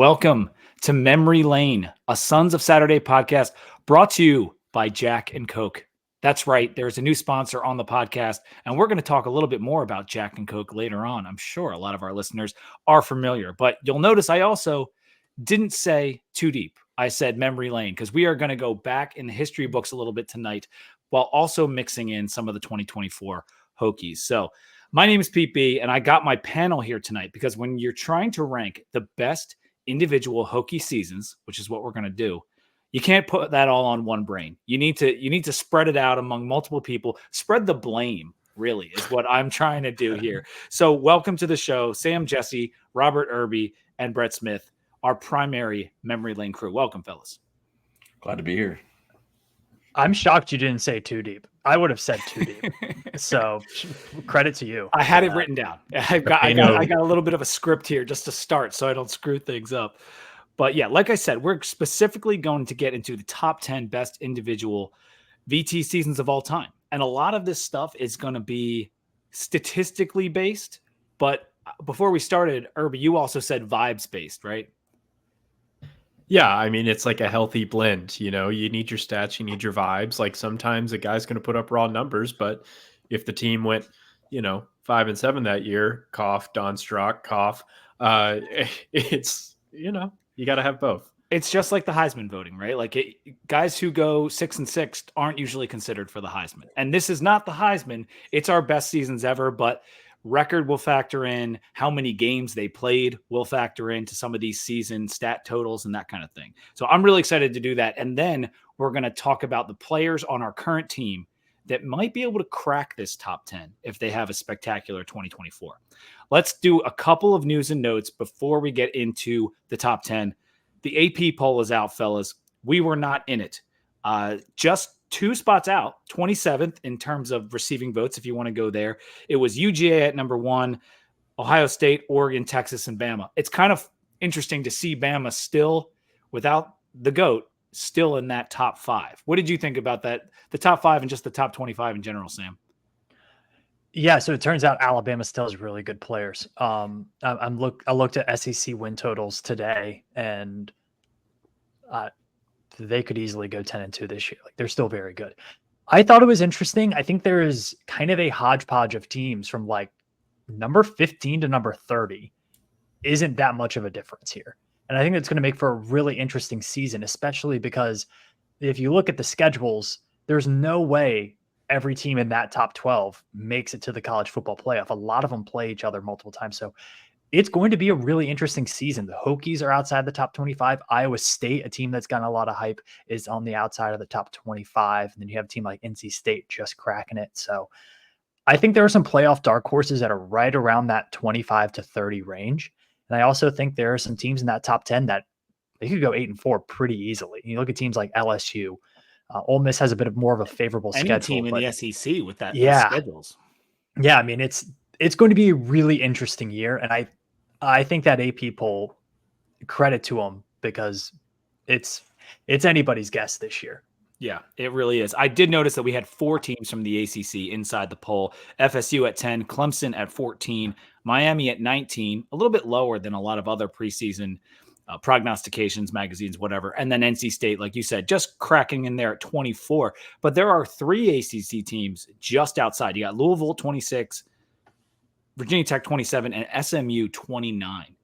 Welcome to Memory Lane, a Sons of Saturday podcast brought to you by Jack and Coke. That's right. There's a new sponsor on the podcast, and we're going to talk a little bit more about Jack and Coke later on. I'm sure a lot of our listeners are familiar, but you'll notice I also didn't say too deep. I said memory lane because we are going to go back in the history books a little bit tonight while also mixing in some of the 2024 Hokies. So my name is Pete B, and I got my panel here tonight because when you're trying to rank the best individual Hokie seasons, which is what we're going to do, you can't put that all on one brain. You need to spread it out among multiple people. Spread the blame, really, is what I'm trying to do here. So welcome to the show, Sam Jesse, Robert Irby, and Brett Smith, our primary memory lane crew. Welcome, fellas. Glad to be here. I'm shocked you didn't say too deep. I would have said too deep. So credit to you. I had it written down. I got a little bit of a script here just to start so I don't screw things up. But yeah, like I said, we're specifically going to get into the top 10 best individual VT seasons of all time. And a lot of this stuff is going to be statistically based. But before we started, Irby, you also said vibes based, right? Yeah, I mean, it's like a healthy blend. You know, you need your stats, you need your vibes. Like sometimes a guy's going to put up raw numbers, but if the team went, 5-7 that year, cough, Don Strock, cough, it's, you got to have both. It's just like the Heisman voting, right? Like guys who go 6-6 aren't usually considered for the Heisman. And this is not the Heisman. It's our best seasons ever, but record will factor in, how many games they played will factor into some of these season stat totals and that kind of thing. So I'm really excited to do that. And then we're going to talk about the players on our current team that might be able to crack this top 10 if they have a spectacular 2024. Let's do a couple of news and notes before we get into the top 10. The AP poll is out, fellas. We were not in it. Just 2 spots out, 27th in terms of receiving votes, if you want to go there. It was UGA at number 1, Ohio State, Oregon, Texas, and Bama. It's kind of interesting to see Bama still, without the GOAT, still in that top 5. What did you think about that? The top 5 and just the top 25 in general, Sam? Yeah, so it turns out Alabama still has really good players. I looked at SEC win totals today, and they could easily go 10-2 this year. Like, they're still very good. I thought it was interesting. I think there is kind of a hodgepodge of teams from like number 15 to number 30 isn't that much of a difference here. And I think it's going to make for a really interesting season, especially because if you look at the schedules, there's no way every team in that top 12 makes it to the college football playoff. A lot of them play each other multiple times. So it's going to be a really interesting season. The Hokies are outside the top 25. Iowa State, a team that's gotten a lot of hype, is on the outside of the top 25. And then you have a team like NC State just cracking it. So I think there are some playoff dark horses that are right around that 25 to 30 range. And I also think there are some teams in that top 10 that they could go 8-4 pretty easily. You look at teams like LSU. Ole Miss has a bit of more of a favorable schedule. Any team in the SEC with that schedules. Yeah, I mean, it's going to be a really interesting year. And I think that AP poll, credit to them, because it's anybody's guess this year. Yeah, it really is. I did notice that we had 4 teams from the ACC inside the poll. FSU at 10, Clemson at 14, Miami at 19, a little bit lower than a lot of other preseason prognostications, magazines, whatever. And then NC State, like you said, just cracking in there at 24. But there are 3 ACC teams just outside. You got Louisville 26, Virginia Tech 27, and SMU 29.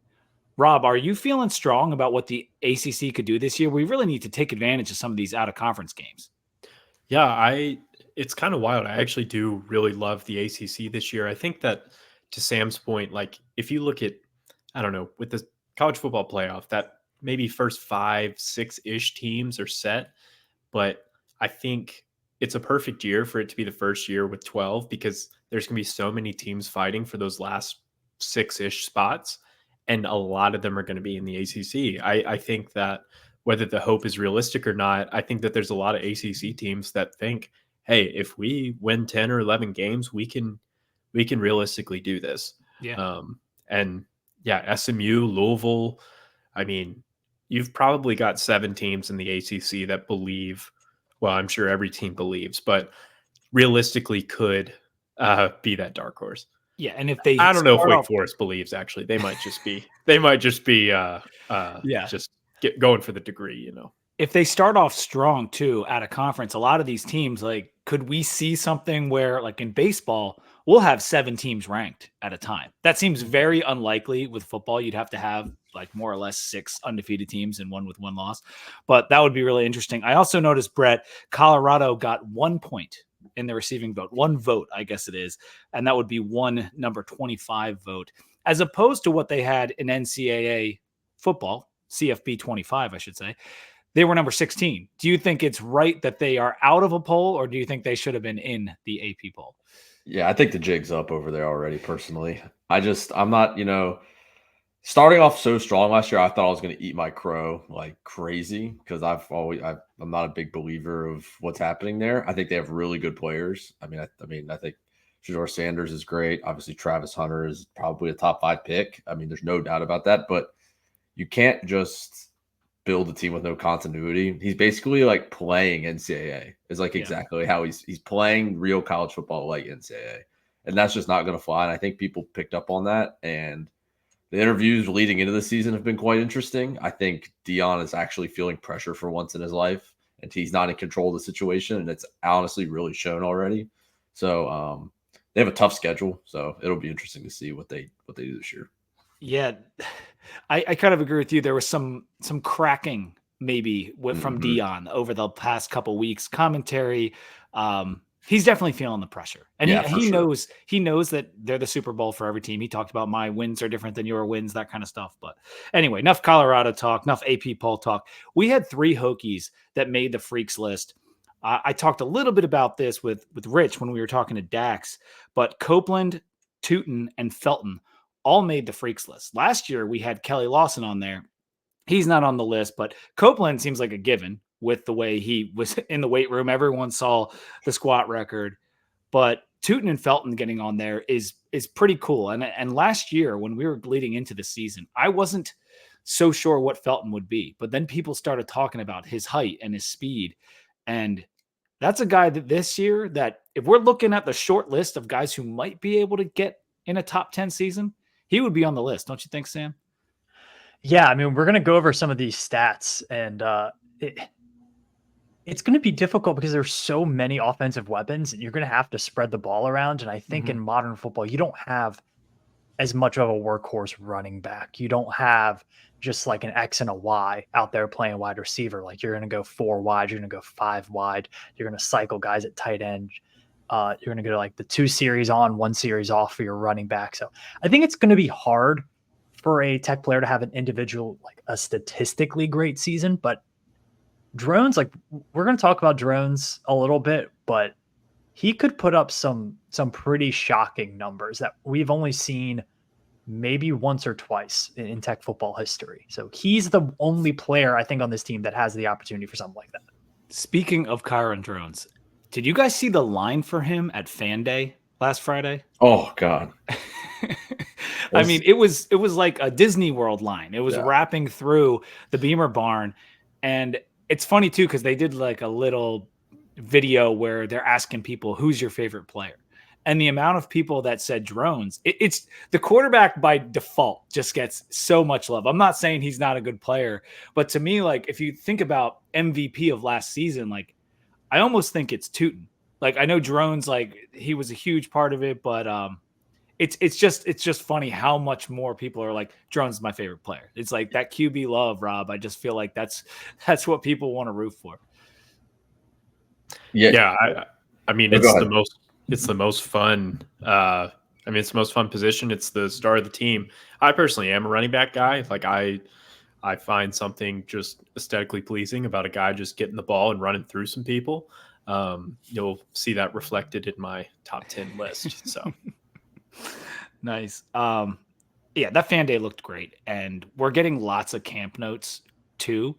Rob, are you feeling strong about what the ACC could do this year? We really need to take advantage of some of these out-of-conference games. Yeah, it's kind of wild. I actually do really love the ACC this year. I think that, to Sam's point, like if you look at, I don't know, with the college football playoff, that maybe first 5-6-ish teams are set, but I think it's a perfect year for it to be the first year with 12 because there's going to be so many teams fighting for those last 6-ish spots. And a lot of them are going to be in the ACC. I think that whether the hope is realistic or not, I think that there's a lot of ACC teams that think, hey, if we win 10 or 11 games, we can realistically do this. Yeah. And yeah, SMU, Louisville, I mean, you've probably got 7 teams in the ACC that believe, well, I'm sure every team believes, but realistically could be that dark horse. Yeah, and if they I don't know if start Wake off- Forest believes. Actually, they might just be Yeah. just get going for the degree. You know. if they start off strong too at a conference, a lot of these teams, like, could we see something where, like in baseball, we'll have 7 teams ranked at a time? That seems very unlikely with football. You'd have to have like more or less 6 undefeated teams and 1 with 1 loss, but that would be really interesting. I also noticed, Brett, Colorado got 1 point in the receiving vote, 1 vote, I guess it is, and that would be 1 number 25 vote, as opposed to what they had in NCAA football, CFB 25, I should say. They were number 16. Do you think it's right that they are out of a poll, or do you think they should have been in the AP poll? Yeah, I think the jig's up over there already, personally. I'm not, starting off so strong last year, I thought I was going to eat my crow like crazy because I'm not a big believer of what's happening there. I think they have really good players. I think Shedeur Sanders is great. Obviously, Travis Hunter is probably a top 5 pick. I mean, there's no doubt about that, but you can't just build a team with no continuity. He's basically like playing NCAA. Is like exactly how he's playing real college football like NCAA. And that's just not going to fly. And I think people picked up on that. And the interviews leading into the season have been quite interesting. I think Dion is actually feeling pressure for once in his life, and he's not in control of the situation. And it's honestly really shown already. So they have a tough schedule. So it'll be interesting to see what they do this year. Yeah, I kind of agree with you. There was some cracking maybe from Dion over the past couple weeks. Commentary, he's definitely feeling the pressure, and he knows that they're the Super Bowl for every team. He talked about my wins are different than your wins, that kind of stuff. But anyway, enough Colorado talk, enough AP poll talk. We had 3 Hokies that made the Freaks list. I talked a little bit about this with Rich when we were talking to Dax, but Copeland, Tootin, and Felton all made the Freaks list. Last year, we had Kelly Lawson on there. He's not on the list, but Copeland seems like a given with the way he was in the weight room. Everyone saw the squat record, but Tootin and Felton getting on there is pretty cool. And last year, when we were leading into the season, I wasn't so sure what Felton would be, but then people started talking about his height and his speed. And that's a guy that this year, that if we're looking at the short list of guys who might be able to get in a top 10 season, he would be on the list. Don't you think, Sam? Yeah. I mean, we're going to go over some of these stats, and it's going to be difficult because there's so many offensive weapons, and you're going to have to spread the ball around. And I think in modern football, you don't have as much of a workhorse running back. You don't have just like an X and a Y out there playing wide receiver. Like, you're going to go 4 wide, you're going to go 5 wide. You're going to cycle guys at tight end. You're going to go to like the 2 series on, 1 series off for your running back. So I think it's going to be hard for a Tech player to have an individual, like a statistically great season. But Drones, like, we're going to talk about Drones a little bit, but he could put up some pretty shocking numbers that we've only seen maybe once or twice in Tech football history. So he's the only player, I think, on this team that has the opportunity for something like that. Speaking of Kyron Drones, did you guys see the line for him at Fan Day last Friday? Oh God. I mean, it was like a Disney World line. It was wrapping through the Beamer barn. And it's funny too, because they did like a little video where they're asking people, who's your favorite player? And the amount of people that said Drones, it's the quarterback by default just gets so much love. I'm not saying he's not a good player, but to me, like, if you think about MVP of last season, like, I almost think it's Tootin. Like, I know Drones, like, he was a huge part of it, but it's just funny how much more people are like, Drones is my favorite player. It's like that QB love, Rob. I just feel like that's what people want to root for. Yeah. I mean, it's the most fun. It's the most fun position. It's the star of the team. I personally am a running back guy. Like, I find something just aesthetically pleasing about a guy just getting the ball and running through some people. You'll see that reflected in my top 10 list. So nice. That Fan Day looked great, and we're getting lots of camp notes too.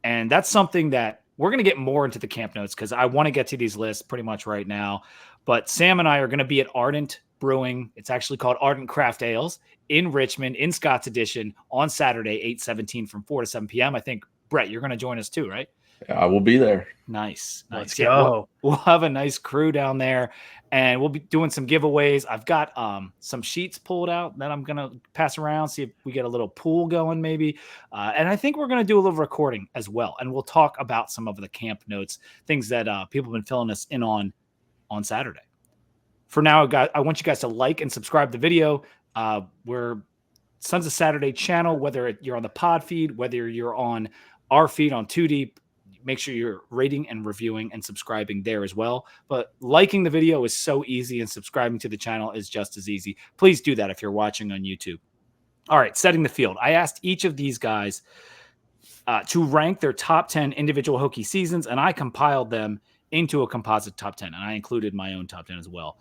And that's something that we're going to get more into the camp notes, because I want to get to these lists pretty much right now. But Sam and I are going to be at Ardent Brewing. It's actually called Ardent Craft Ales in Richmond, in Scott's Edition, on Saturday, 8/17 from 4 to 7 p.m. I think, Brett, you're going to join us too, right? I will be there. Nice. Let's Yeah, go. we'll have a nice crew down there, and we'll be doing some giveaways. I've got some sheets pulled out that I'm gonna pass around, see if we get a little pool going, maybe. And I think we're gonna do a little recording as well, and we'll talk about some of the camp notes, things that people have been filling us in on Saturday. For now, I want you guys to like and subscribe the video. We're Sons of Saturday channel, whether you're on the pod feed, whether you're on our feed on 2D, make sure you're rating and reviewing and subscribing there as well. But liking the video is so easy, and subscribing to the channel is just as easy. Please do that if you're watching on YouTube. All right, setting the field. I asked each of these guys to rank their top 10 individual Hokie seasons, and I compiled them into a composite top 10, and I included my own top 10 as well.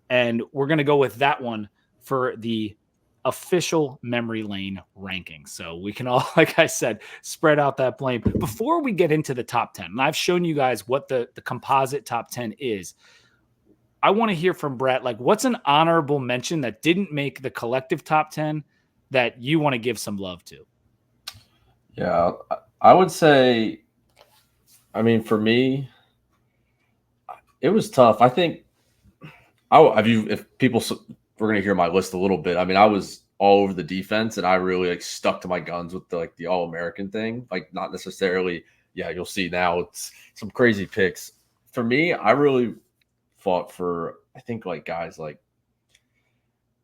And we're going to go with that one for the official memory lane ranking. So we can all, like I said, spread out that blame. Before we get into the top 10, and I've shown you guys what the composite top 10 is, I want to hear from Brett, like, what's an honorable mention that didn't make the collective top 10 that you want to give some love to? Yeah, I would say, I mean, for me, it was tough. I think if people we're going to hear my list a little bit. I mean, I was all over the defense, and I really like stuck to my guns with the All-American thing. Like, not necessarily, yeah, you'll see now it's some crazy picks. For me, I really fought for, I think, like guys like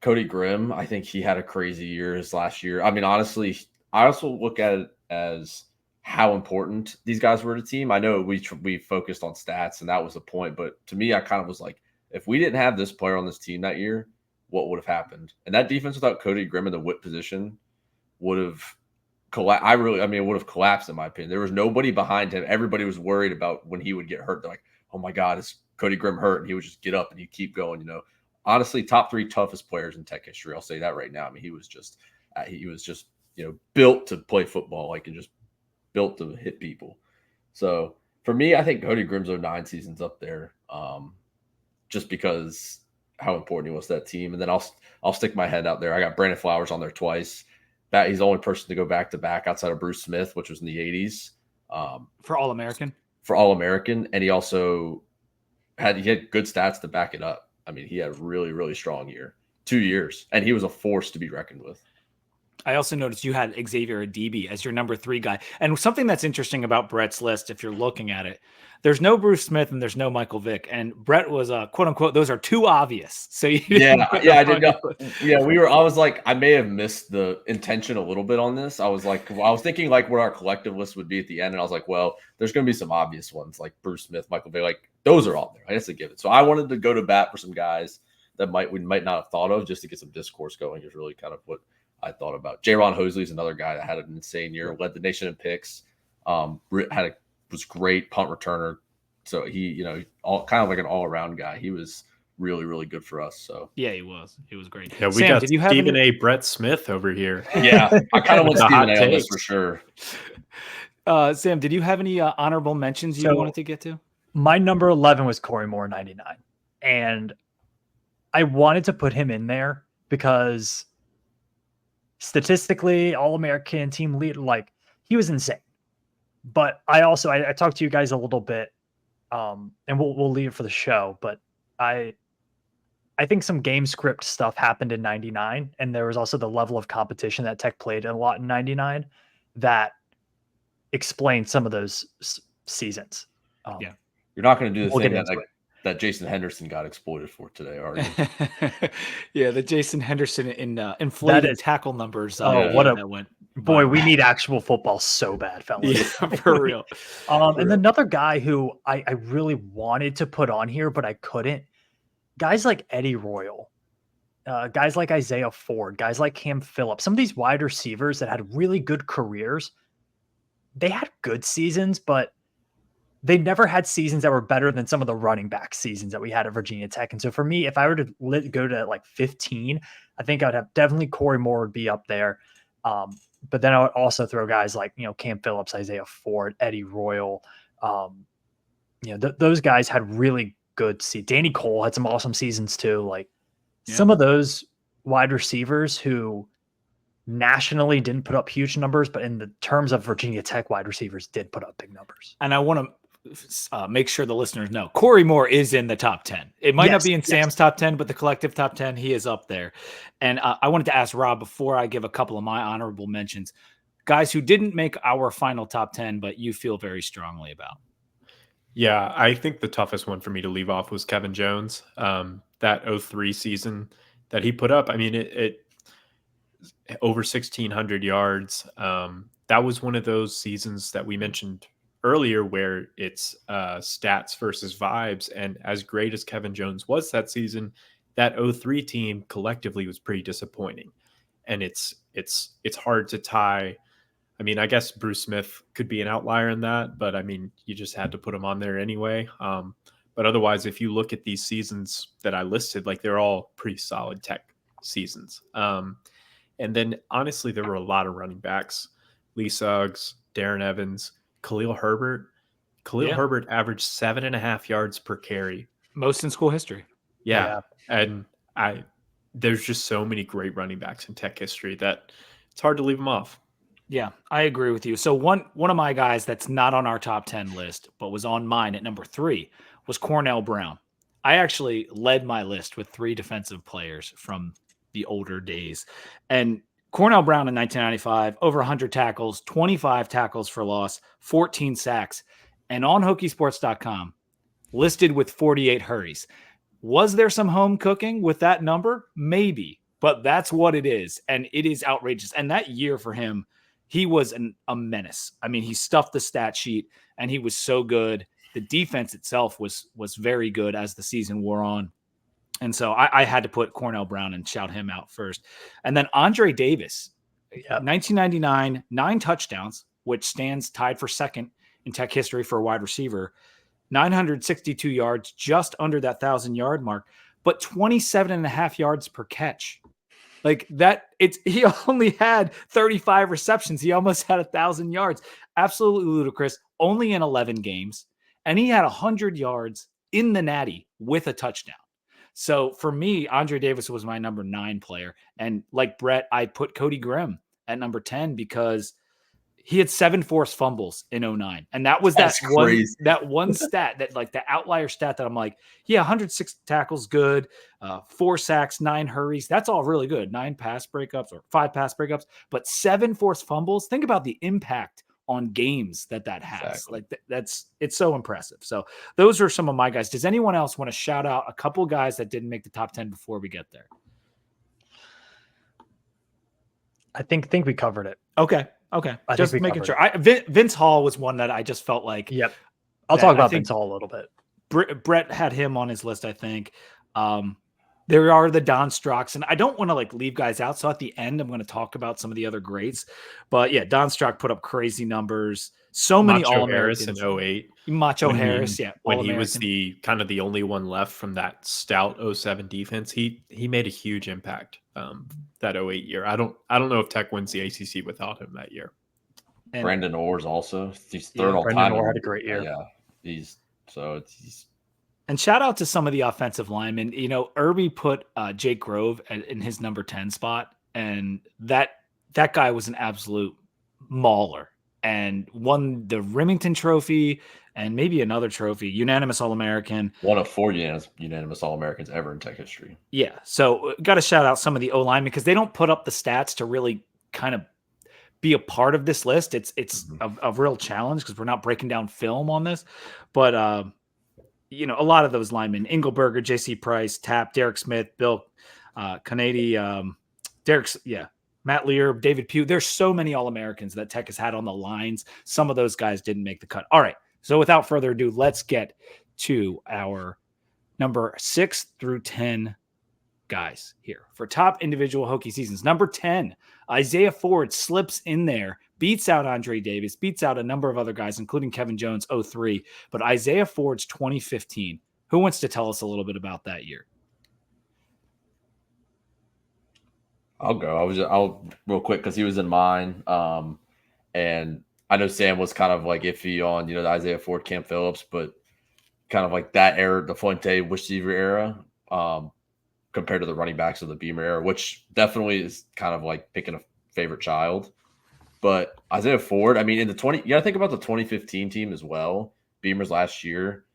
Cody Grimm. I think he had a crazy year his last year. I mean, honestly, I also look at it as how important these guys were to the team. I know we focused on stats, and that was the point. But to me, I kind of was like, if we didn't have this player on this team that year, what would have happened? And that defense without Cody Grimm in the whip position would have collapsed. It would have collapsed in my opinion. There was nobody behind him. Everybody was worried about when he would get hurt. They're like, oh my God, is Cody Grimm hurt? And he would just get up and he'd keep going. Honestly, top 3 toughest players in Tech history. I'll say that right now. I mean, he was just built to play football, like, and just built to hit people. So for me, I think Cody Grimm's 09 season's up there, just because how important he was to that team. And then I'll stick my head out there. I got Brandon Flowers on there twice. He's the only person to go back to back outside of Bruce Smith, which was in the 80s. For All-American? For All-American. And he also had good stats to back it up. I mean, he had a really, really strong year. 2 years. And he was a force to be reckoned with. I also noticed you had Xavier Adibi as your number 3 guy. And something that's interesting about Brett's list, if you're looking at it, there's no Bruce Smith and there's no Michael Vick. And Brett was quote unquote, those are too obvious. So I did. Yeah, I was like, I may have missed the intention a little bit on this. I was thinking like what our collective list would be at the end. And I was like, well, there's going to be some obvious ones like Bruce Smith, Michael Vick, like those are all there. I guess to give it. So I wanted to go to bat for some guys that we might not have thought of, just to get some discourse going is really kind of what I thought about. J-Ron Hosley is another guy that had an insane year, led the nation in picks, was great punt returner. So he, kind of like an all-around guy. He was really, really good for us. So yeah, he was great. Yeah, we got Stephen A. Brett Smith over here. Yeah, I kind of want Stephen A. on this for sure. Sam, did you have any honorable mentions you wanted to get to? My number 11 was Corey Moore, 99. And I wanted to put him in there because statistically, All-American team lead, like, he was insane. But I talked to you guys a little bit, and we'll leave it for the show. But I think some game script stuff happened in 99, and there was also the level of competition that Tech played a lot in 99 that explained some of those seasons. Yeah, you're not going to do the thing that Jason Henderson got exploited for today, are you? Yeah, the Jason Henderson in inflated tackle numbers. Boy, we need actual football so bad, fellas. Yeah, for real. And another guy who I really wanted to put on here, but I couldn't. Guys like Eddie Royal, guys like Isaiah Ford, guys like Cam Phillips, some of these wide receivers that had really good careers. They had good seasons, but they never had seasons that were better than some of the running back seasons that we had at Virginia Tech. And so for me, if I were to go to like 15, I think I would have definitely Corey Moore would be up there. But then I would also throw guys like, Cam Phillips, Isaiah Ford, Eddie Royal. Those guys had really good seasons. Danny Cole had some awesome seasons too. Like some of those wide receivers who nationally didn't put up huge numbers, but in the terms of Virginia Tech wide receivers did put up big numbers. And I want to make sure the listeners know Corey Moore is in the top 10. It might not be in Sam's top 10, but the collective top 10, he is up there. And I wanted to ask Rob, before I give a couple of my honorable mentions, guys who didn't make our final top 10, but you feel very strongly about. Yeah, I think the toughest one for me to leave off was Kevin Jones. That 03 season that he put up, I mean, it over 1,600 yards. That was one of those seasons that we mentioned earlier where it's stats versus vibes. And as great as Kevin Jones was that season, that 03 team collectively was pretty disappointing. And it's hard to tie. I mean, I guess Bruce Smith could be an outlier in that, but I mean, you just had to put him on there anyway. But otherwise, if you look at these seasons that I listed, like they're all pretty solid Tech seasons. And then honestly, there were a lot of running backs: Lee Suggs, Darren Evans, Khalil Herbert. Herbert averaged 7.5 yards per carry. Most in school history. Yeah. And there's just so many great running backs in Tech history that it's hard to leave them off. Yeah, I agree with you. So one of my guys that's not on our top 10 list, but was on mine at number 3 was Cornell Brown. I actually led my list with 3 defensive players from the older days. And Cornell Brown in 1995, over 100 tackles, 25 tackles for loss, 14 sacks, and on Hokiesports.com, listed with 48 hurries. Was there some home cooking with that number? Maybe, but that's what it is. And it is outrageous. And that year for him, he was a menace. I mean, he stuffed the stat sheet and he was so good. The defense itself was very good as the season wore on. And so I had to put Cornell Brown and shout him out first. And then Andre Davis, 1999, 9 touchdowns, which stands tied for second in Tech history for a wide receiver, 962 yards, just under that 1,000-yard mark, but 27.5 yards per catch. Like that, he only had 35 receptions. He almost had 1,000 yards. Absolutely ludicrous. Only in 11 games. And he had 100 yards in the Natty with a touchdown. So for me, Andre Davis was my number 9 player. And like Brett, I put Cody Grimm at number 10 because he had 7 forced fumbles in 09. And that was that one stat, that like the outlier stat that I'm like, yeah, 106 tackles, good. 4 sacks, 9 hurries. That's all really good. 9 pass breakups or 5 pass breakups, but 7 forced fumbles. Think about the impact on games that has. Exactly. Like it's so impressive. So those are some of my guys. Does anyone else want to shout out a couple guys that didn't make the top 10 before we get there? I think we covered it. Okay. Just making sure. Vince Hall was one that I just felt like. Yep. I'll talk about Vince Hall a little bit. Brett had him on his list, I think. There are the Don Strocks, and I don't want to like leave guys out. So at the end, I'm going to talk about some of the other greats. But yeah, Don Strock put up crazy numbers. So many All-Americans. Harris in 08. Macho Harris, when he was the kind of the only one left from that stout 07 defense, he made a huge impact that 08 year. I don't know if Tech wins the ACC without him that year. And Brandon Orr's also. He's third all time. Brandon Orr had a great year. Yeah, he's. And shout out to some of the offensive linemen. You know, Irby put Jake Grove in his number 10 spot, and that guy was an absolute mauler and won the Remington Trophy and maybe another trophy, unanimous All-American. One of 4 unanimous All-Americans ever in Tech history. Yeah, so got to shout out some of the O-linemen because they don't put up the stats to really kind of be a part of this list. It's a real challenge because we're not breaking down film on this, but you know, a lot of those linemen, Engelberger, J.C. Price, Tapp, Derek Smith, Bill Kennedy, Matt Lear, David Pugh. There's so many All-Americans that Tech has had on the lines. Some of those guys didn't make the cut. All right, so without further ado, let's get to our number 6 through 10 guys here for top individual Hokie seasons. Number 10, Isaiah Ford slips in there, beats out Andre Davis, beats out a number of other guys, including Kevin Jones, 03. But Isaiah Ford's 2015. Who wants to tell us a little bit about that year? I'll go. I'll real quick because he was in mine. And I know Sam was kind of like iffy on, the Isaiah Ford, Cam Phillips, but kind of like that era, the Fuente receiver era, compared to the running backs of the Beamer era, which definitely is kind of like picking favorite child. But Isaiah Ford, I mean, you got to think about the 2015 team as well. Beamer's last year.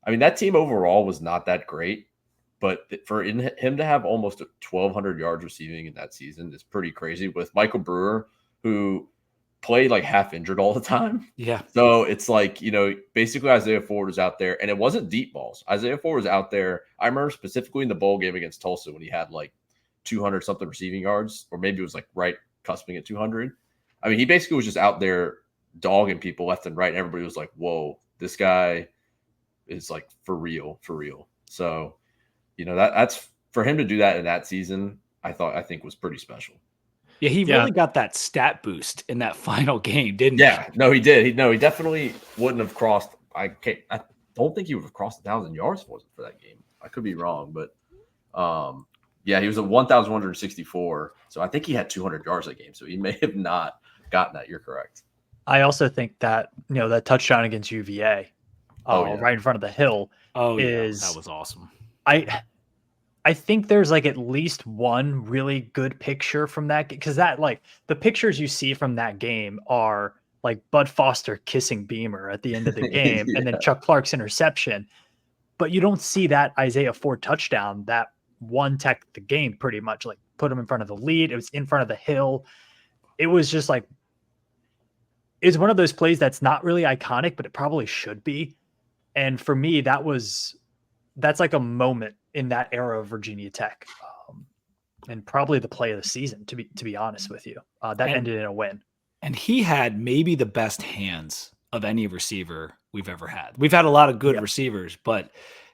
I mean, that team overall was not that great, but for him to have almost 1,200 yards receiving in that season is pretty crazy. With Michael Brewer, who played like half injured all the time. Yeah. So it's like, basically Isaiah Ford was out there, and it wasn't deep balls. Isaiah Ford was out there. I remember specifically in the bowl game against Tulsa when he had like 200 something receiving yards, or maybe it was like right cusping at 200. I mean, he basically was just out there dogging people left and right. And everybody was like, whoa, this guy is like for real. So, that's for him to do that in that season, I think was pretty special. Yeah, he really got that stat boost in that final game, didn't he? Yeah, no, he did. He definitely wouldn't have crossed. I don't think he would have crossed 1,000 yards for that game. I could be wrong, but yeah, he was at 1,164. So I think he had 200 yards that game. So he may have not gotten that. You're correct. I also think that that touchdown against UVA, right in front of the hill, that was awesome. I think there's like at least one really good picture from that, because that, like, the pictures you see from that game are like Bud Foster kissing Beamer at the end of the game, and then Chuck Clark's interception. But you don't see that Isaiah Ford touchdown that one tech the game, pretty much like put him in front of the lead. It was in front of the hill. It was just like, it's one of those plays that's not really iconic, but it probably should be. And for me, that's like a moment in that era of Virginia Tech, and probably the play of the season, to be honest with you. That ended in a win. And he had maybe the best hands of any receiver we've ever had. We've had a lot of good receivers, but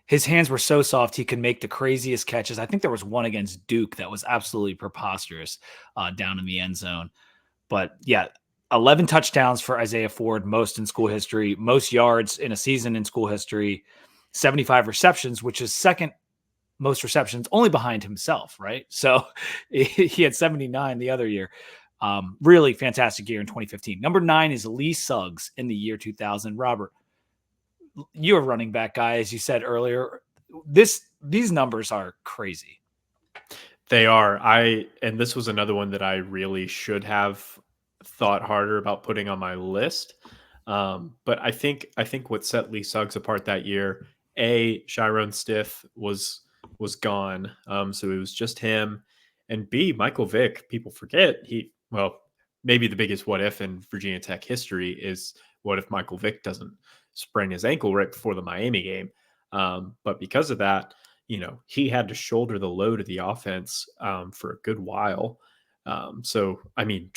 his hands were so soft he could make the craziest catches. I think there was one against Duke that was absolutely preposterous down in the end zone. But yeah, 11 touchdowns for Isaiah Ford, most in school history, most yards in a season in school history, 75 receptions, which is second most receptions, only behind himself, right? So he had 79 the other year. Really fantastic year in 2015. Number 9 is Lee Suggs in the year 2000. Robert, you're a running back guy, as you said earlier. These numbers are crazy. They are. And this was another one that I really should have thought harder about putting on my list. But I think what set Lee Suggs apart that year, Chiron Stiff was gone. So it was just him. And B, Michael Vick, people forget, maybe the biggest what if in Virginia Tech history is what if Michael Vick doesn't sprain his ankle right before the Miami game. But because of that, he had to shoulder the load of the offense for a good while. So, I mean,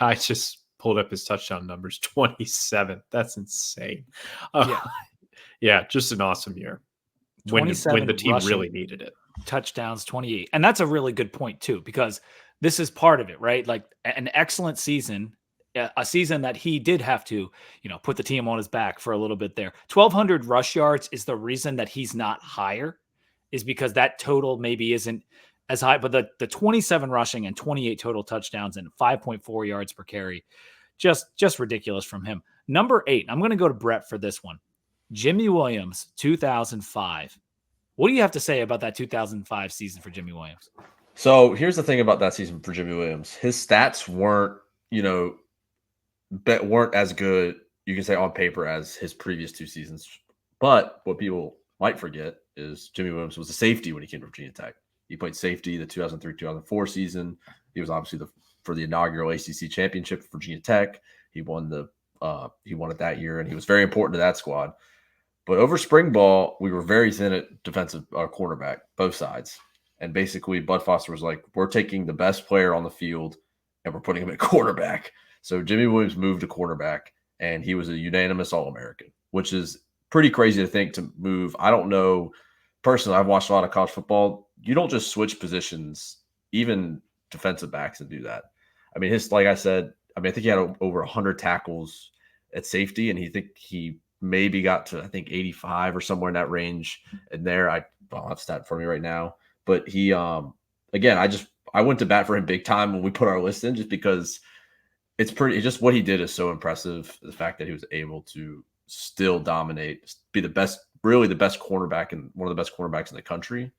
I just pulled up his touchdown numbers, 27. That's insane. Yeah, just an awesome year. When the team really needed it. Touchdowns, 28. And that's a really good point too, because this is part of it, right? Like an excellent season, a season that he did have to, put the team on his back for a little bit there. 1,200 rush yards is the reason that he's not higher, is because that total maybe isn't as high, but the 27 rushing and 28 total touchdowns and 5.4 yards per carry, just ridiculous from him. Number 8, I'm going to go to Brett for this one. Jimmy Williams, 2005. What do you have to say about that 2005 season for Jimmy Williams? So here's the thing about that season for Jimmy Williams. His stats weren't as good, you can say, on paper as his previous 2 seasons. But what people might forget is Jimmy Williams was a safety when he came to Virginia Tech. He played safety the 2003-2004 season. He was obviously for the inaugural ACC championship for Virginia Tech. He won it that year, and he was very important to that squad. But over spring ball, we were very thin at defensive cornerback, both sides. And basically, Bud Foster was like, we're taking the best player on the field, and we're putting him at quarterback. So Jimmy Williams moved to quarterback, and he was a unanimous All-American, which is pretty crazy to think to move. I don't know. Personally, I've watched a lot of college football. You don't just switch positions, even defensive backs, and do that. I mean, like I said, I think he had over 100 tackles at safety, and he maybe got to, I think, 85 or somewhere in that range. And there, I don't have stat for me right now. But he, again, I went to bat for him big time when we put our list in, just because it's just what he did is so impressive. The fact that he was able to still dominate, be the best, really the best cornerback and one of the best cornerbacks in the country,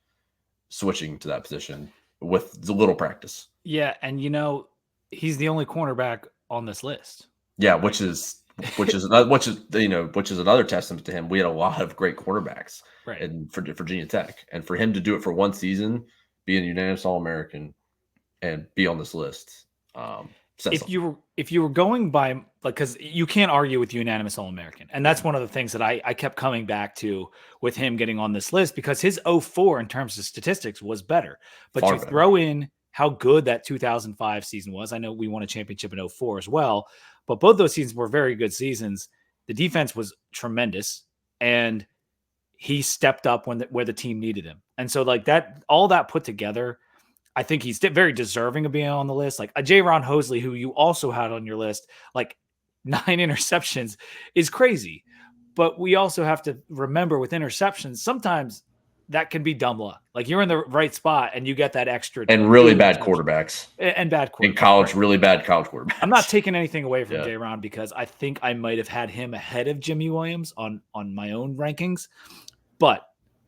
switching to that position with the little practice. Yeah. And, he's the only cornerback on this list. Yeah, which is another testament to him. We had a lot of great quarterbacks, Right. and for Virginia Tech, and for him to do it for one season, be an unanimous All-American, and be on this list. If you were going by, like, because you can't argue with unanimous All-American, and that's one of the things that I kept coming back to with him getting on this list, because his 04 in terms of statistics was better, but Far you better. throw in how good that 2005 season was. I know we won a championship in 04 as well, but both those seasons were very good seasons. The defense was tremendous, and he stepped up where the team needed him. And so, like, that, all that put together, I think he's very deserving of being on the list. Like a J-Ron Hosley, who you also had on your list, like 9 interceptions is crazy. But we also have to remember with interceptions, sometimes that can be dumb luck. Like you're in the right spot and you get that extra. And really bad quarterbacks. And bad quarterbacks. In college, really bad college quarterbacks. I'm not taking anything away from J-Ron, because I think I might have had him ahead of Jimmy Williams on my own rankings. But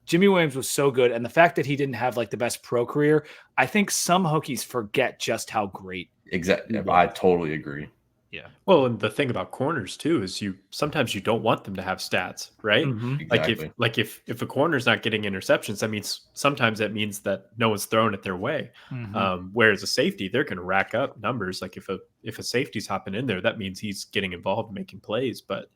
Jimmy Williams was so good, and the fact that he didn't have like the best pro career, I think some Hokies forget just how great. Exactly, I totally agree. Yeah. Well, and the thing about corners too is sometimes you don't want them to have stats, right? Mm-hmm. Exactly. If a corner's not getting interceptions, that means that no one's throwing it their way. Mm-hmm. Whereas a safety, they're going to rack up numbers. Like if a safety's hopping in there, that means he's getting involved and making plays. But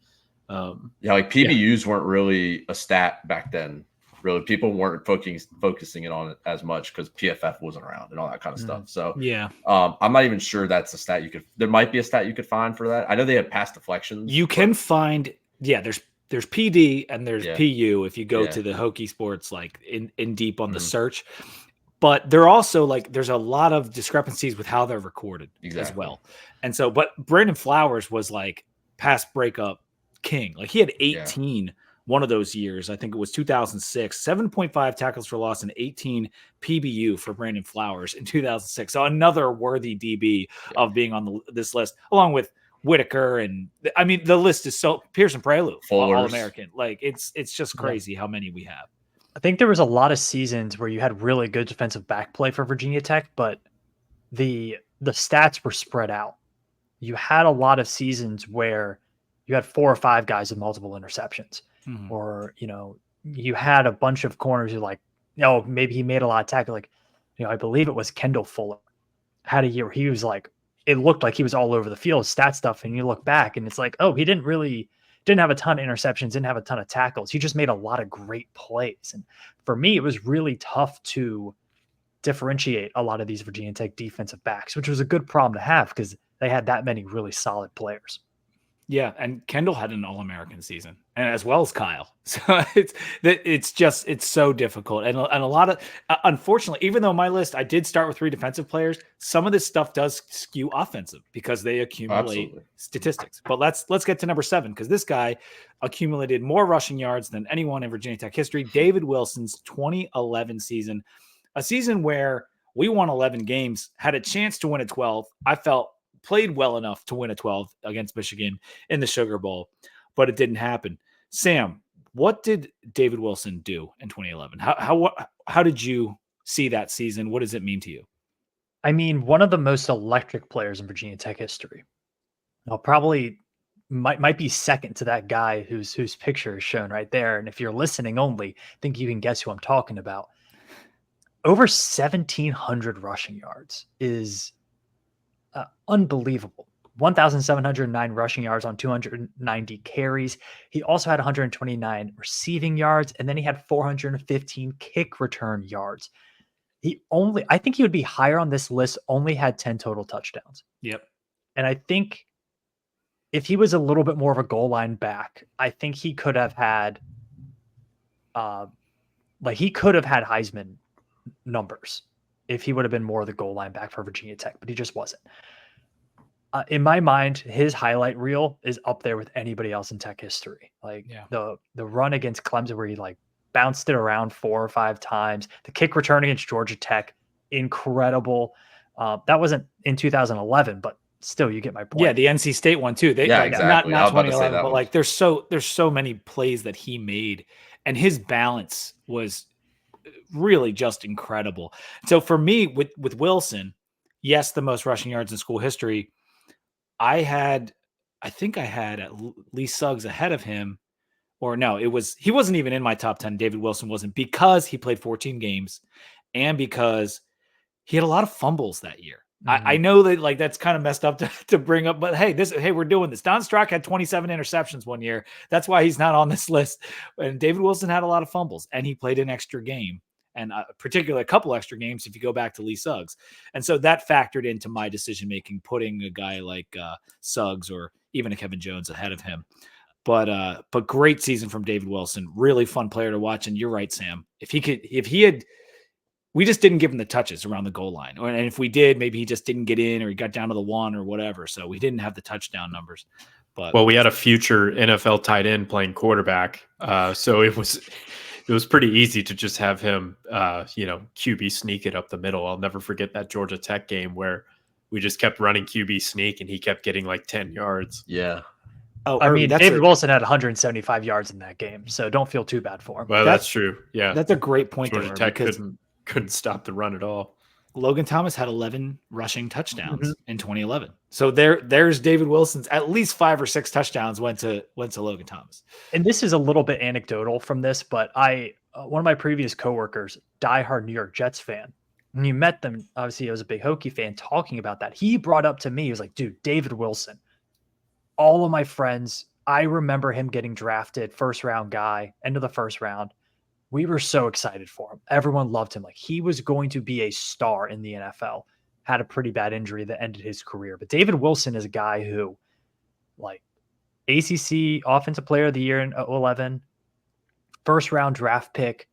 like PBUs weren't really a stat back then. Really, people weren't focusing it on it as much because PFF wasn't around and all that kind of stuff. So yeah, I'm not even sure that's a stat you could. There might be a stat you could find for that. I know they had pass deflections. You can find. Yeah, there's PD and there's PU if you go to the Hokie Sports like in deep on the search. But they're also like there's a lot of discrepancies with how they're recorded as well. And so, but Brandon Flowers was like pass breakup king. Like he had 18. One of those years, I think it was 2006, 7.5 tackles for loss and 18 PBU for Brandon Flowers in 2006. So another worthy DB of being on this list, along with Whitaker. And I mean, the list is so Pearson Prelude, All-American. Like it's just crazy how many we have. I think there was a lot of seasons where you had really good defensive back play for Virginia Tech, but the stats were spread out. You had a lot of seasons where you had 4 or 5 guys with multiple interceptions. Mm-hmm. Or, you had a bunch of corners who like, maybe he made a lot of tackles. Like, I believe it was Kendall Fuller had a year where he was like, it looked like he was all over the field, stat stuff. And you look back and it's like, oh, he didn't have a ton of interceptions, didn't have a ton of tackles. He just made a lot of great plays. And for me, it was really tough to differentiate a lot of these Virginia Tech defensive backs, which was a good problem to have because they had that many really solid players. Yeah, and Kendall had an All-American season, and as well as Kyle. So it's so difficult, and a lot of unfortunately, even though my list I did start with 3 defensive players, some of this stuff does skew offensive because they accumulate statistics. But let's get to number 7 because this guy accumulated more rushing yards than anyone in Virginia Tech history. David Wilson's 2011 season, a season where we won 11 games, had a chance to win a 12. I felt played well enough to win a 12 against Michigan in the Sugar Bowl, but it didn't happen. Sam, what did David Wilson do in 2011? How did you see that season? What does it mean to you? I mean, one of the most electric players in Virginia Tech history. I'll probably might be second to that guy whose picture is shown right there. And if you're listening only, I think you can guess who I'm talking about. Over 1,700 rushing yards is unbelievable. 1,709 rushing yards on 290 carries. He also had 129 receiving yards, and then he had 415 kick return yards. I think he would be higher on this list, only had 10 total touchdowns. Yep. And I think if he was a little bit more of a goal line back, I think he could have had Heisman numbers if he would have been more of the goal line back for Virginia Tech, but he just wasn't. In my mind, his highlight reel is up there with anybody else in Tech history. Like the run against Clemson where he like bounced it around 4 or 5 times, the kick return against Georgia Tech, incredible. That wasn't in 2011, but still, you get my point. Yeah, the NC State one too. Exactly. Not 2011, but like there's so many plays that he made, and his balance was really just incredible. So for me, with Wilson, yes, the most rushing yards in school history. I think I had at least Suggs ahead of him. Or no, he wasn't even in my top 10. David Wilson wasn't, because he played 14 games and because he had a lot of fumbles that year. I know that like that's kind of messed up to bring up, but hey, we're doing this. Don Strock had 27 interceptions one year. That's why he's not on this list. And David Wilson had a lot of fumbles, and he played an extra game, and particularly a couple extra games if you go back to Lee Suggs. And so that factored into my decision making, putting a guy like Suggs or even a Kevin Jones ahead of him. But great season from David Wilson. Really fun player to watch. And you're right, Sam. We just didn't give him the touches around the goal line. And if we did, maybe he just didn't get in, or he got down to the 1 or whatever. So we didn't have the touchdown numbers. But we had a future NFL tight end playing quarterback. So it was pretty easy to just have him, QB sneak it up the middle. I'll never forget that Georgia Tech game where we just kept running QB sneak and he kept getting like 10 yards. Yeah. Oh, I mean, David Wilson had 175 yards in that game, so don't feel too bad for him. Well, that's true. Yeah. That's a great point. Georgia Tech couldn't stop the run at all. Logan Thomas had 11 rushing touchdowns in 2011. So there's David Wilson's at least 5 or 6 touchdowns went to Logan Thomas. And this is a little bit anecdotal from this, but one of my previous coworkers, diehard New York Jets fan, when you met them, obviously I was a big Hokie fan, talking about that. He brought up to me, he was like, dude, David Wilson, all of my friends, I remember him getting drafted, first round guy, end of the first round. We were so excited for him. Everyone loved him. Like, he was going to be a star in the NFL. Had a pretty bad injury that ended his career. But David Wilson is a guy who, like, ACC Offensive Player of the Year in 2011, first round draft pick.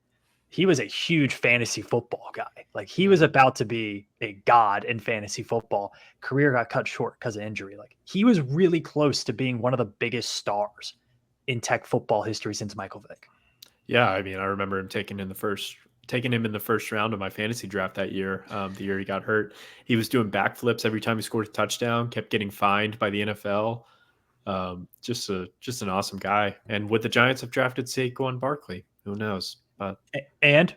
He was a huge fantasy football guy. Like, he was about to be a god in fantasy football. Career got cut short because of injury. Like, he was really close to being one of the biggest stars in Tech football history since Michael Vick. Yeah, I mean, I remember him taking him in the first round of my fantasy draft that year. The year he got hurt, he was doing backflips every time he scored a touchdown. Kept getting fined by the NFL. Just an awesome guy. And would the Giants have drafted Saquon Barkley? Who knows? And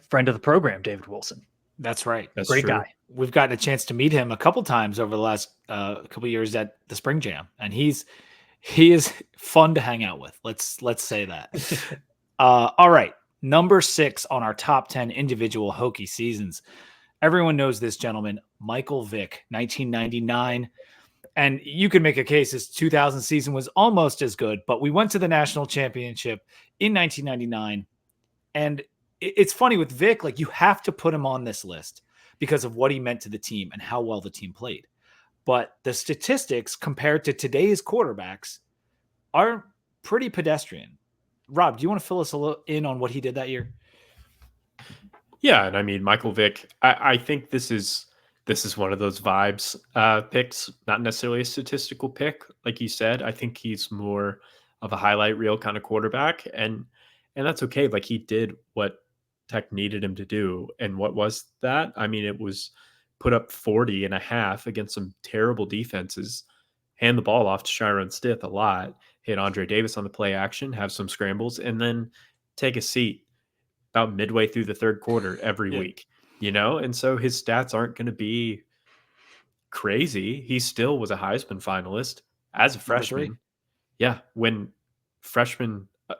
friend of the program, David Wilson. That's right. That's great guy. We've gotten a chance to meet him a couple times over the last couple of years at the Spring Jam, and he is fun to hang out with. Let's say that. All right. Number 6 on our top 10 individual Hokie seasons. Everyone knows this gentleman, Michael Vick, 1999. And you could make a case his 2000 season was almost as good, but we went to the national championship in 1999. And it's funny with Vick, like, you have to put him on this list because of what he meant to the team and how well the team played. But the statistics compared to today's quarterbacks are pretty pedestrian. Rob, do you want to fill us a little in on what he did that year? Yeah, and I mean, Michael Vick, I think this is one of those vibes picks, not necessarily a statistical pick, like you said. I think he's more of a highlight reel kind of quarterback, and that's okay. Like, he did what Tech needed him to do, and what was that? I mean, it was put up 40.5 against some terrible defenses, hand the ball off to Shyron Stith a lot, hit Andre Davis on the play action, have some scrambles, and then take a seat about midway through the third quarter every week, And so his stats aren't going to be crazy. He still was a Heisman finalist as a freshman. Yeah. When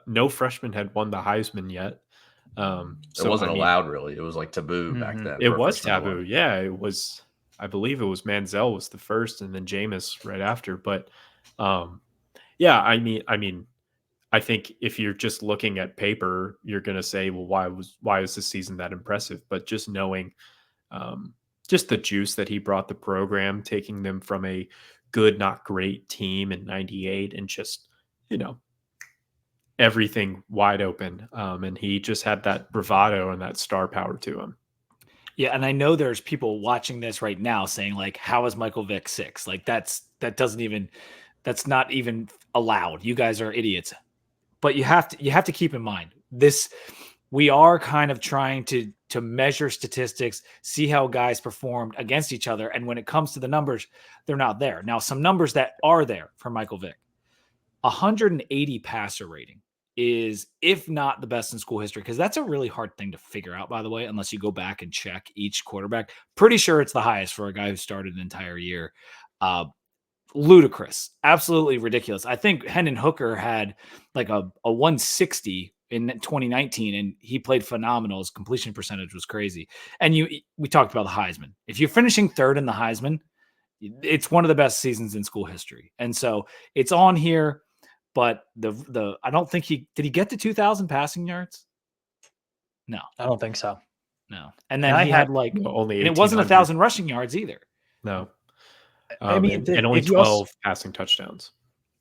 no freshman had won the Heisman yet. It wasn't allowed, really. It was like taboo back then. It was taboo. Yeah. It was, I believe it was Manziel was the first and then Jameis right after. But, yeah, I mean, I think if you're just looking at paper, you're going to say, well, why is this season that impressive? But just knowing just the juice that he brought the program, taking them from a good, not great team in 98 and just, everything wide open. And he just had that bravado and that star power to him. Yeah, and I know there's people watching this right now saying, like, how is Michael Vick 6? Like, that's not even allowed. You guys are idiots. But you have to keep in mind this. We are kind of trying to measure statistics, see how guys performed against each other. And when it comes to the numbers, they're not there. Now, some numbers that are there for Michael Vick: 180 passer rating is, if not the best in school history, because that's a really hard thing to figure out, by the way, unless you go back and check each quarterback. Pretty sure it's the highest for a guy who started an entire year. Ludicrous, absolutely ridiculous. I think Hendon Hooker had like a 160 in 2019, and he played phenomenal. His completion percentage was crazy. And we talked about the Heisman. If you're finishing third in the Heisman, it's one of the best seasons in school history. And so it's on here, but I don't think did he get to 2,000 passing yards? No, I don't think so. No. And then he had like only, and it wasn't 1,000 rushing yards either. No. I mean, and only 12 passing touchdowns.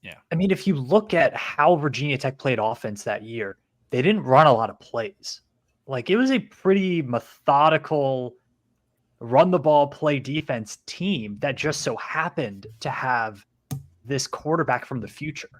Yeah. I mean, if you look at how Virginia Tech played offense that year, they didn't run a lot of plays. Like, it was a pretty methodical run the ball, play defense team that just so happened to have this quarterback from the future.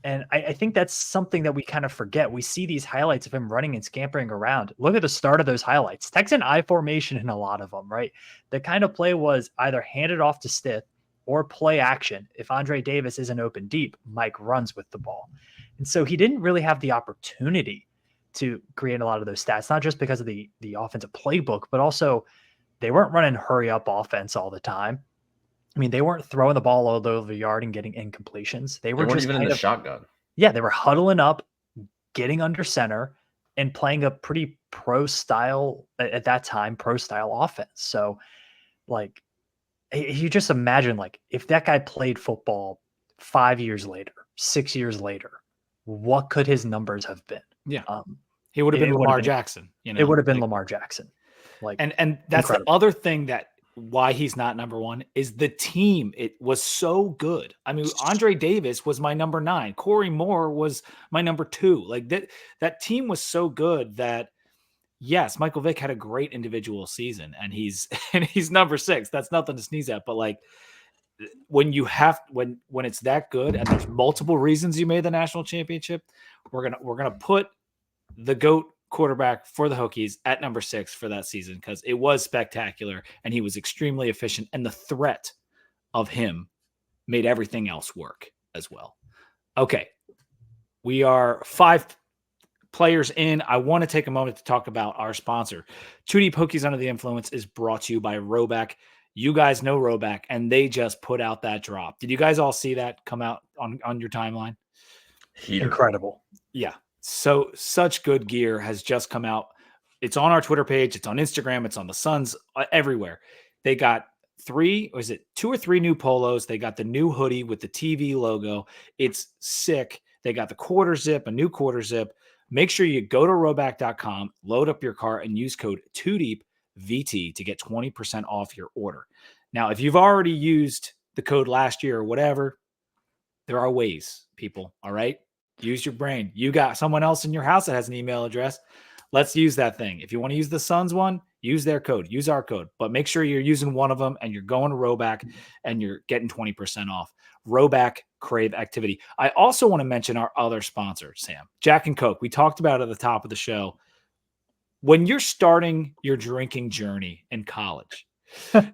And I think that's something that we kind of forget. We see these highlights of him running and scampering around. Look at the start of those highlights. Tech's an I formation in a lot of them, right? The kind of play was either hand it off to Stith or play action. If Andre Davis isn't open deep, Mike runs with the ball. And so he didn't really have the opportunity to create a lot of those stats, not just because of the offensive playbook, but also they weren't running hurry up offense all the time. I mean, they weren't throwing the ball all over the yard and getting incompletions. They weren't just even in the shotgun. Yeah, they were huddling up, getting under center, and playing a pretty pro style at that time, pro style offense. So, like, you just imagine, like, if that guy played football 5 years later, 6 years later, what could his numbers have been? Yeah, he would have been Lamar Jackson. You know, it would have been Lamar Jackson. Like, and that's incredible. The other thing that why he's not number one is the team. It was so good. I mean, Andre Davis was my number 9. Corey Moore was my number 2. Like that team was so good that yes, Michael Vick had a great individual season and he's number 6. That's nothing to sneeze at. But like when it's that good and there's multiple reasons you made the national championship, we're gonna put the GOAT quarterback for the Hokies at number 6 for that season because it was spectacular and he was extremely efficient, and the threat of him made everything else work as well. Okay, we are 5 players in. I want to take a moment to talk about our sponsor. 2 Deep Hokies Under the Influence is brought to you by Roback. You guys know Roback, and they just put out that drop. Did you guys all see that come out on your timeline? Incredible. Yeah. So such good gear has just come out. It's on our Twitter page. It's on Instagram. It's on the Suns, everywhere. They got 2 or 3 new polos. They got the new hoodie with the TV logo. It's sick. They got the quarter zip, a new quarter zip. Make sure you go to roback.com, load up your cart, and use code 2DEEPVT to get 20% off your order. Now, if you've already used the code last year or whatever, there are ways, people. All right. Use your brain. You got someone else in your house that has an email address. Let's use that thing. If you want to use the Suns one, use their code, use our code, but make sure you're using one of them and you're going to Roback and you're getting 20% off. Roback, crave activity. I also want to mention our other sponsor, Sam, Jack and Coke. We talked about it at the top of the show. When you're starting your drinking journey in college,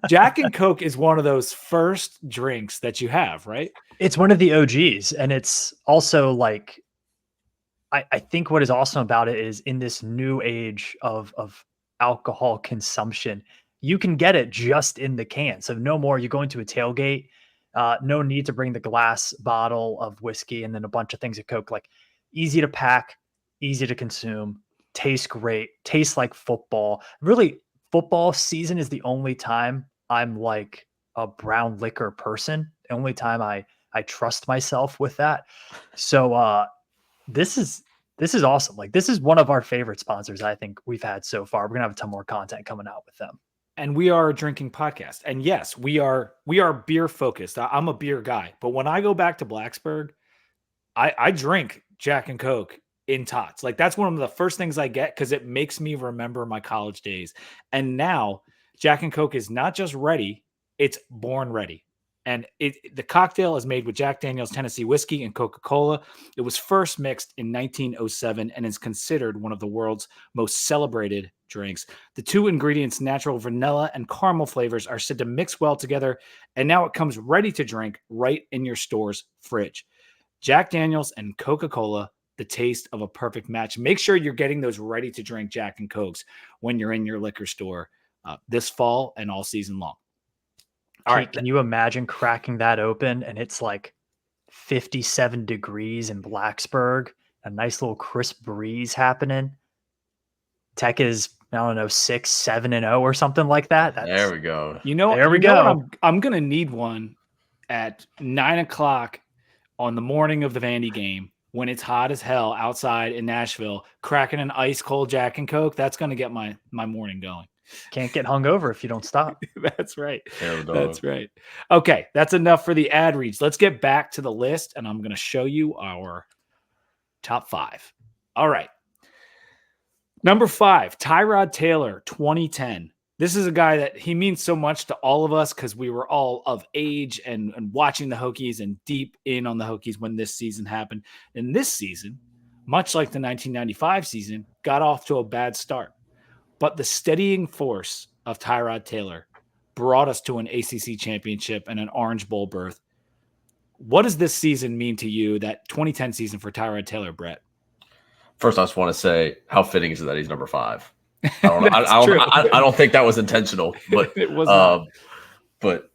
Jack and Coke is one of those first drinks that you have, right? It's one of the OGs. And it's also like, I think what is awesome about it is in this new age of alcohol consumption, you can get it just in the can. So no more, you go into a tailgate, no need to bring the glass bottle of whiskey and then a bunch of things of Coke. Like, easy to pack, easy to consume, tastes great, tastes like football. Really, football season is the only time I'm like a brown liquor person. The only time I trust myself with that. So this is awesome. Like, this is one of our favorite sponsors I think we've had so far. We're gonna have a ton more content coming out with them. And we are a drinking podcast. And yes, we are beer focused. I'm a beer guy, but when I go back to Blacksburg, I drink Jack and Coke in tots. Like, that's one of the first things I get because it makes me remember my college days. And now Jack and Coke is not just ready, it's born ready. And the cocktail is made with Jack Daniel's Tennessee whiskey and Coca-Cola. It was first mixed in 1907 and is considered one of the world's most celebrated drinks. The 2 ingredients, natural vanilla and caramel flavors, are said to mix well together. And now it comes ready to drink right in your store's fridge. Jack Daniel's and Coca-Cola, the taste of a perfect match. Make sure you're getting those ready to drink Jack and Cokes when you're in your liquor store this fall and all season long. All right. Can you imagine cracking that open and it's like 57 degrees in Blacksburg, a nice little crisp breeze happening? Tech is, I don't know, 6-7-0 or something like that. There we go. There we go. I'm going to need one at 9:00 on the morning of the Vandy game when it's hot as hell outside in Nashville, cracking an ice cold Jack and Coke. That's going to get my morning going. Can't get hungover if you don't stop. That's right. That's right. Okay, that's enough for the ad reads. Let's get back to the list, and I'm going to show you our top 5. All right. Number 5, Tyrod Taylor, 2010. This is a guy that he means so much to all of us because we were all of age and watching the Hokies and deep in on the Hokies when this season happened. And this season, much like the 1995 season, got off to a bad start. But the steadying force of Tyrod Taylor brought us to an ACC championship and an Orange Bowl berth. What does this season mean to you, that 2010 season for Tyrod Taylor, Brett? First, I just want to say, how fitting is it that he's number 5? I don't think that was intentional, but it was not. But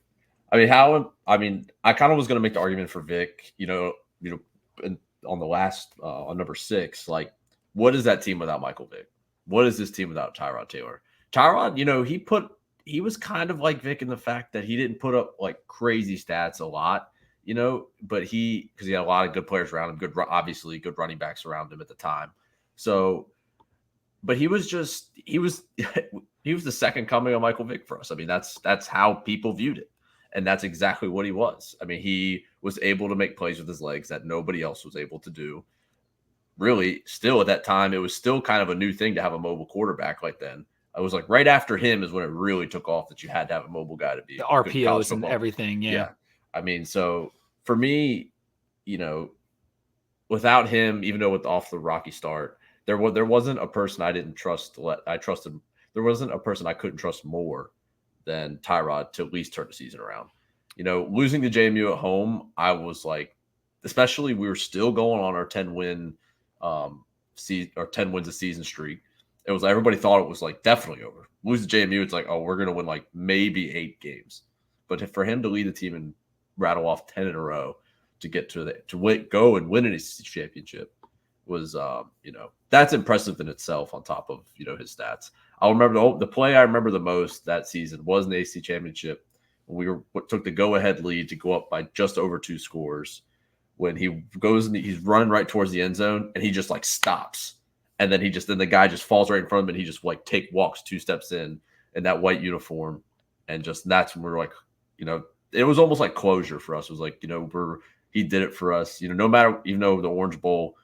I mean, I kind of was going to make the argument for Vick, on the last on number 6. Like, what is that team without Michael Vick? What is this team without Tyrod Taylor? Tyrod, he was kind of like Vick in the fact that he didn't put up like crazy stats a lot, but because he had a lot of good players around him, obviously good running backs around him at the time. So, but he was the second coming of Michael Vick for us. I mean, that's how people viewed it. And that's exactly what he was. I mean, he was able to make plays with his legs that nobody else was able to do. Really, still at that time, it was still kind of a new thing to have a mobile quarterback like then. I was like right after him is when it really took off that you had to have a mobile guy to be the RPOs and everything. Yeah. I mean, so for me, without him, even though with off the rocky start, there wasn't a person I didn't trust. There wasn't a person I couldn't trust more than Tyrod to at least turn the season around. Losing to JMU at home, I was like, especially we were still going on our 10 wins a season streak. It was everybody thought it was like definitely over. Lose to JMU, it's like, oh, we're gonna win like maybe 8 games. But for him to lead the team and rattle off 10 in a row to get go and win an ACC championship was that's impressive in itself on top of his stats. I'll remember the play I remember the most that season was in the ACC championship. We took the go-ahead lead to go up by just over 2 scores. When he goes and he's running right towards the end zone and he just like stops. And then the guy just falls right in front of him and he just like walks 2 steps in that white uniform. And just that's when we're like, it was almost like closure for us. It was like, he did it for us. No matter, even though the Orange Bowl,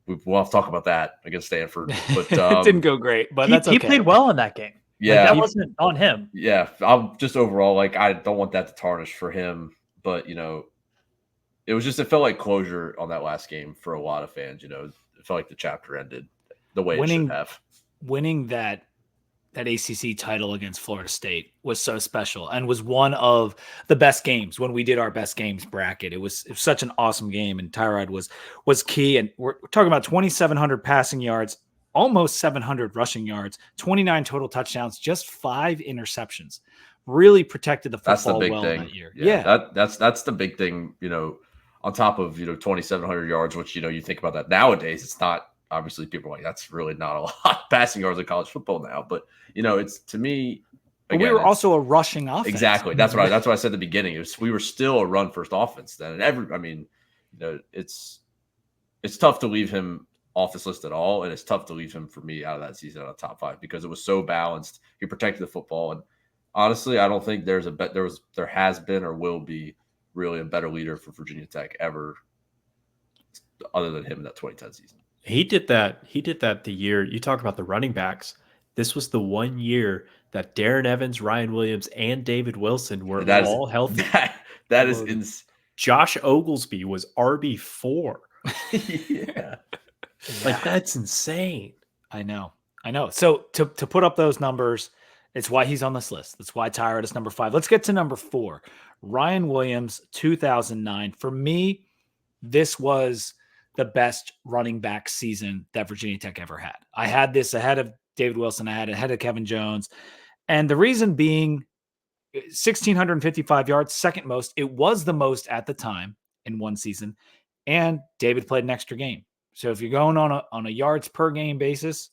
we'll have to talk about that against Stanford. But it didn't go great, but that's okay. He played well in that game. Yeah. That wasn't on him. Yeah. I'm just overall, like, I don't want that to tarnish for him. But, it felt like closure on that last game for a lot of fans. It felt like the chapter ended the way it should have. Winning that ACC title against Florida State was so special and was one of the best games when we did our best games bracket. It was such an awesome game, and Tyrod was key. And we're talking about 2,700 passing yards, almost 700 rushing yards, 29 total touchdowns, just 5 interceptions. Really protected the football well that year. Yeah. That's the big thing, on top of 2,700 yards, which you think about that nowadays, it's not. Obviously, people are like, that's really not a lot of passing yards in college football now. But, it's, to me, again, we were also a rushing offense. Exactly. That's what I said at the beginning. We were still a run-first offense then. And it's tough to leave him off this list at all. And it's tough to leave him, for me, out of that season out of top 5 because it was so balanced. He protected the football. And honestly, I don't think there has been or will be really a better leader for Virginia Tech ever other than him in that 2010 season. He did that the year you talk about the running backs. This was the one year that Darren Evans, Ryan Williams, and David Wilson were all healthy. That is insane. Josh Oglesby was RB4. Yeah. Like, that's insane. I know. So to put up those numbers, it's why he's on this list. That's why Tyrod is number 5. Let's get to number 4. Ryan Williams, 2009. For me, this was the best running back season that Virginia Tech ever had. I had this ahead of David Wilson. I had it ahead of Kevin Jones. And the reason being 1,655 yards, second most. It was the most at the time in one season. And David played an extra game. So if you're going on a yards per game basis,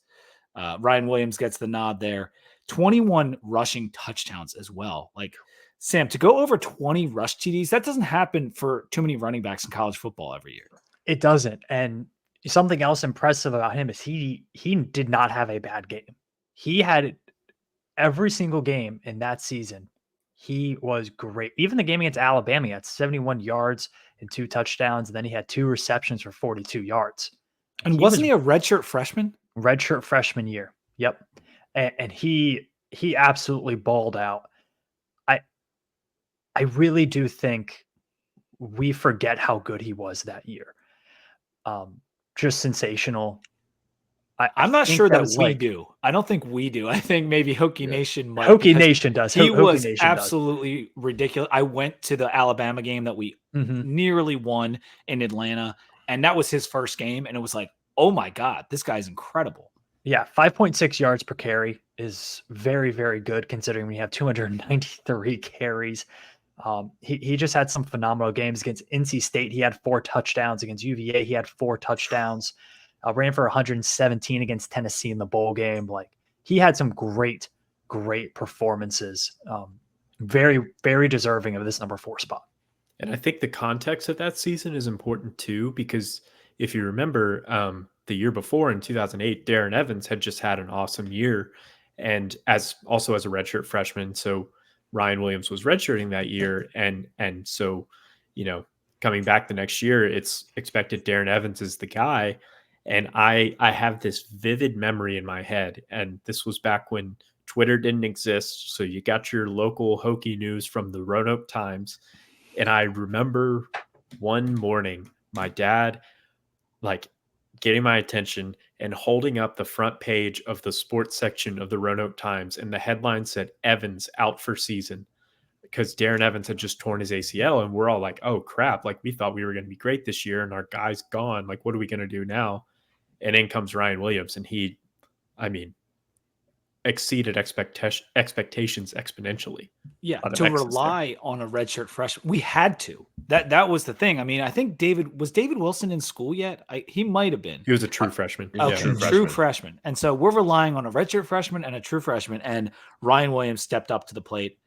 Ryan Williams gets the nod there. 21 rushing touchdowns as well. Like, Sam, to go over 20 rush TDs, that doesn't happen for too many running backs in college football every year. It doesn't. And something else impressive about him is he did not have a bad game. He had every single game in that season. He was great. Even the game against Alabama, he had 71 yards and 2 touchdowns. And then he had 2 receptions for 42 yards. And wasn't he a redshirt freshman? Redshirt freshman year. Yep. And he absolutely balled out. I really do think we forget how good he was that year. Just sensational. I'm not sure that we do. I don't think we do. I think maybe Hokienation might. Hokienation does. He was absolutely ridiculous. I went to the Alabama game that we nearly won in Atlanta, and that was his first game, and it was like, oh my God, this guy's incredible. Yeah, 5.6 yards per carry is very, very good considering we have 293 carries. He just had some phenomenal games against NC State. He had 4 touchdowns against UVA. He had 4 touchdowns. Ran for 117 against Tennessee in the bowl game. Like, he had some great performances. Very, very deserving of this number 4 spot. And I think the context of that season is important too, because if you remember, the year before in 2008, Darren Evans had just had an awesome year, and as a redshirt freshman. So Ryan Williams was redshirting that year, and so, you know, coming back the next year, it's expected Darren Evans is the guy. And I have this vivid memory in my head, and this was back when Twitter didn't exist, so you got your local Hokie news from the Roanoke Times. And I remember one morning, my dad, like, getting my attention and holding up the front page of the sports section of the Roanoke Times, and the headline said Evans out for season, because Darren Evans had just torn his ACL, and we're all like, oh crap, like, we thought we were going to be great this year and our guy's gone, like, what are we going to do now? And in comes Ryan Williams, and he, I mean, exceeded expectations exponentially. Yeah, to rely on a redshirt freshman, we had to. That was the thing. I mean, I think David Wilson in school yet? He might have been. He was a true freshman. Okay, true freshman. And so we're relying on a redshirt freshman and a true freshman, and Ryan Williams stepped up to the plate.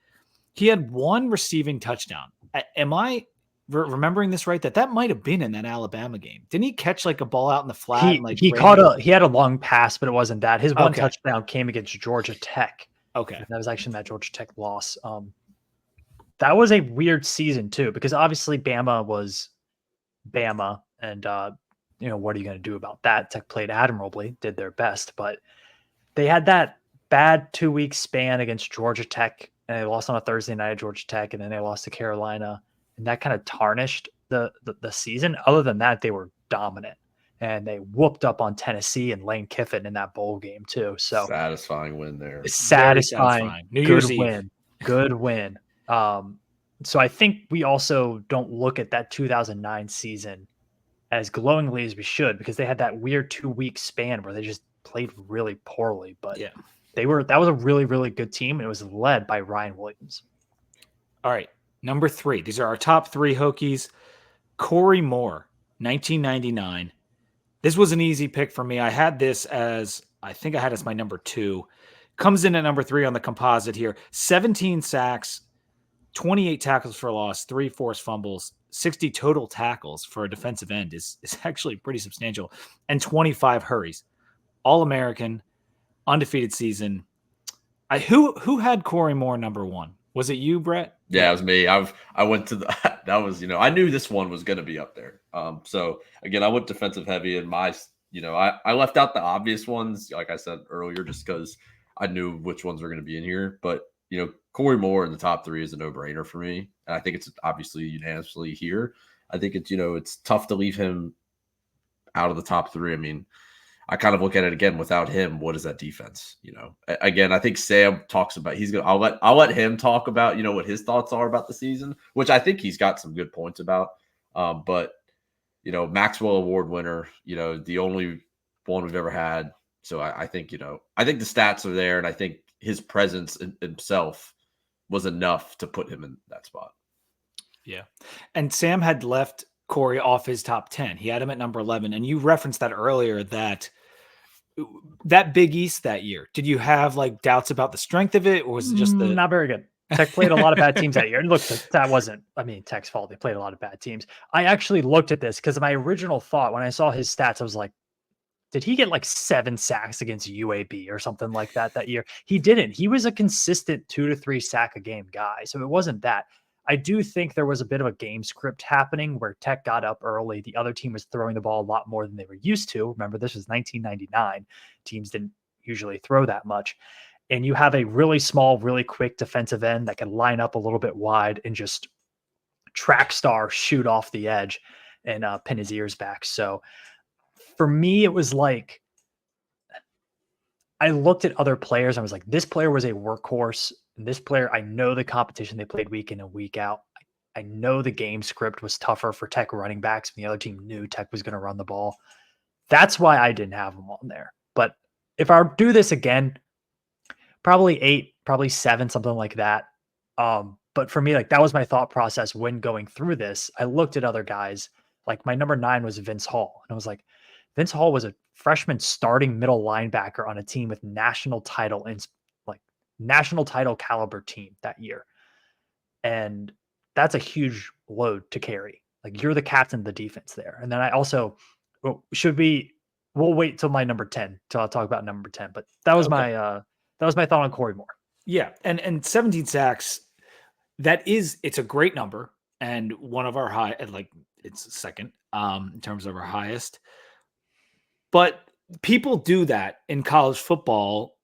He had 1 receiving touchdown. Am I remembering this right? That might have been in that Alabama game. Didn't he catch like a ball out in the flat? He had a long pass, but it wasn't that. His one touchdown came against Georgia Tech. Okay. And that was actually that Georgia Tech loss. That was a weird season too, because obviously Bama was Bama, and what are you going to do about that? Tech played admirably, did their best, but they had that bad 2-week span against Georgia Tech, and they lost on a Thursday night at Georgia Tech, and then they lost to Carolina. And that kind of tarnished the season. Other than that, they were dominant, and they whooped up on Tennessee and Lane Kiffin in that bowl game too. So satisfying win there. Satisfying. New Year's Eve. Good win. So I think we also don't look at that 2009 season as glowingly as we should, because they had that weird 2-week span where they just played really poorly. But yeah, that was a really, really good team, and it was led by Ryan Williams. All right. Number 3. These are our top 3 Hokies. Corey Moore, 1999. This was an easy pick for me. I had this as my number 2. Comes in at number 3 on the composite here. 17 sacks, 28 tackles for loss, 3 forced fumbles, 60 total tackles for a defensive end is actually pretty substantial, and 25 hurries. All-American, undefeated season. Who had Corey Moore number 1? Was it you, Brett? Yeah, it was me. I went to that was, I knew this one was going to be up there. So again, I went defensive heavy, and I left out the obvious ones, like I said earlier, just because I knew which ones were going to be in here. But, Corey Moore in the top 3 is a no-brainer for me. And I think it's obviously unanimously here. I think it's, it's tough to leave him out of the top 3. I mean, I kind of look at it again, without him, what is that defense? Again, I think Sam talks about, I'll let him talk about, what his thoughts are about the season, which I think he's got some good points about. But Maxwell Award winner, the only one we've ever had. So I think, I think the stats are there, and I think his presence in himself was enough to put him in that spot. Yeah. And Sam had left Corey off his top 10. He had him at number 11. And you referenced that earlier, that Big East that year. Did you have like doubts about the strength of it, or was it just not very good? Tech played a lot of bad teams that year. And look, that wasn't, Tech's fault. They played a lot of bad teams. I actually looked at this because my original thought when I saw his stats, I was like, did he get like 7 sacks against UAB or something like that year? He didn't. He was a consistent 2 to 3 sack a game guy. So it wasn't that. I do think there was a bit of a game script happening where Tech got up early. The other team was throwing the ball a lot more than they were used to. Remember, this was 1999. Teams didn't usually throw that much. And you have a really small, really quick defensive end that can line up a little bit wide and just track star shoot off the edge and pin his ears back. So for me, it was like, I looked at other players. I was like, this player was a workhorse. And this player, I know the competition they played week in and week out. I know the game script was tougher for Tech running backs, and the other team knew Tech was going to run the ball. That's why I didn't have him on there. But if I do this again, probably 8, probably 7, something like that. But for me, like, that was my thought process when going through this. I looked at other guys. Like, my number 9 was Vince Hall. And I was like, Vince Hall was a freshman starting middle linebacker on a team with national title caliber team that year. And that's a huge load to carry. Like, you're the captain of the defense there. And then I also, we'll wait till my number 10 till I'll talk about number 10. But that was my thought on Corey Moore. Yeah. And 17 sacks, it's a great number. And one of our high, like, it's second in terms of our highest. But people do that in college football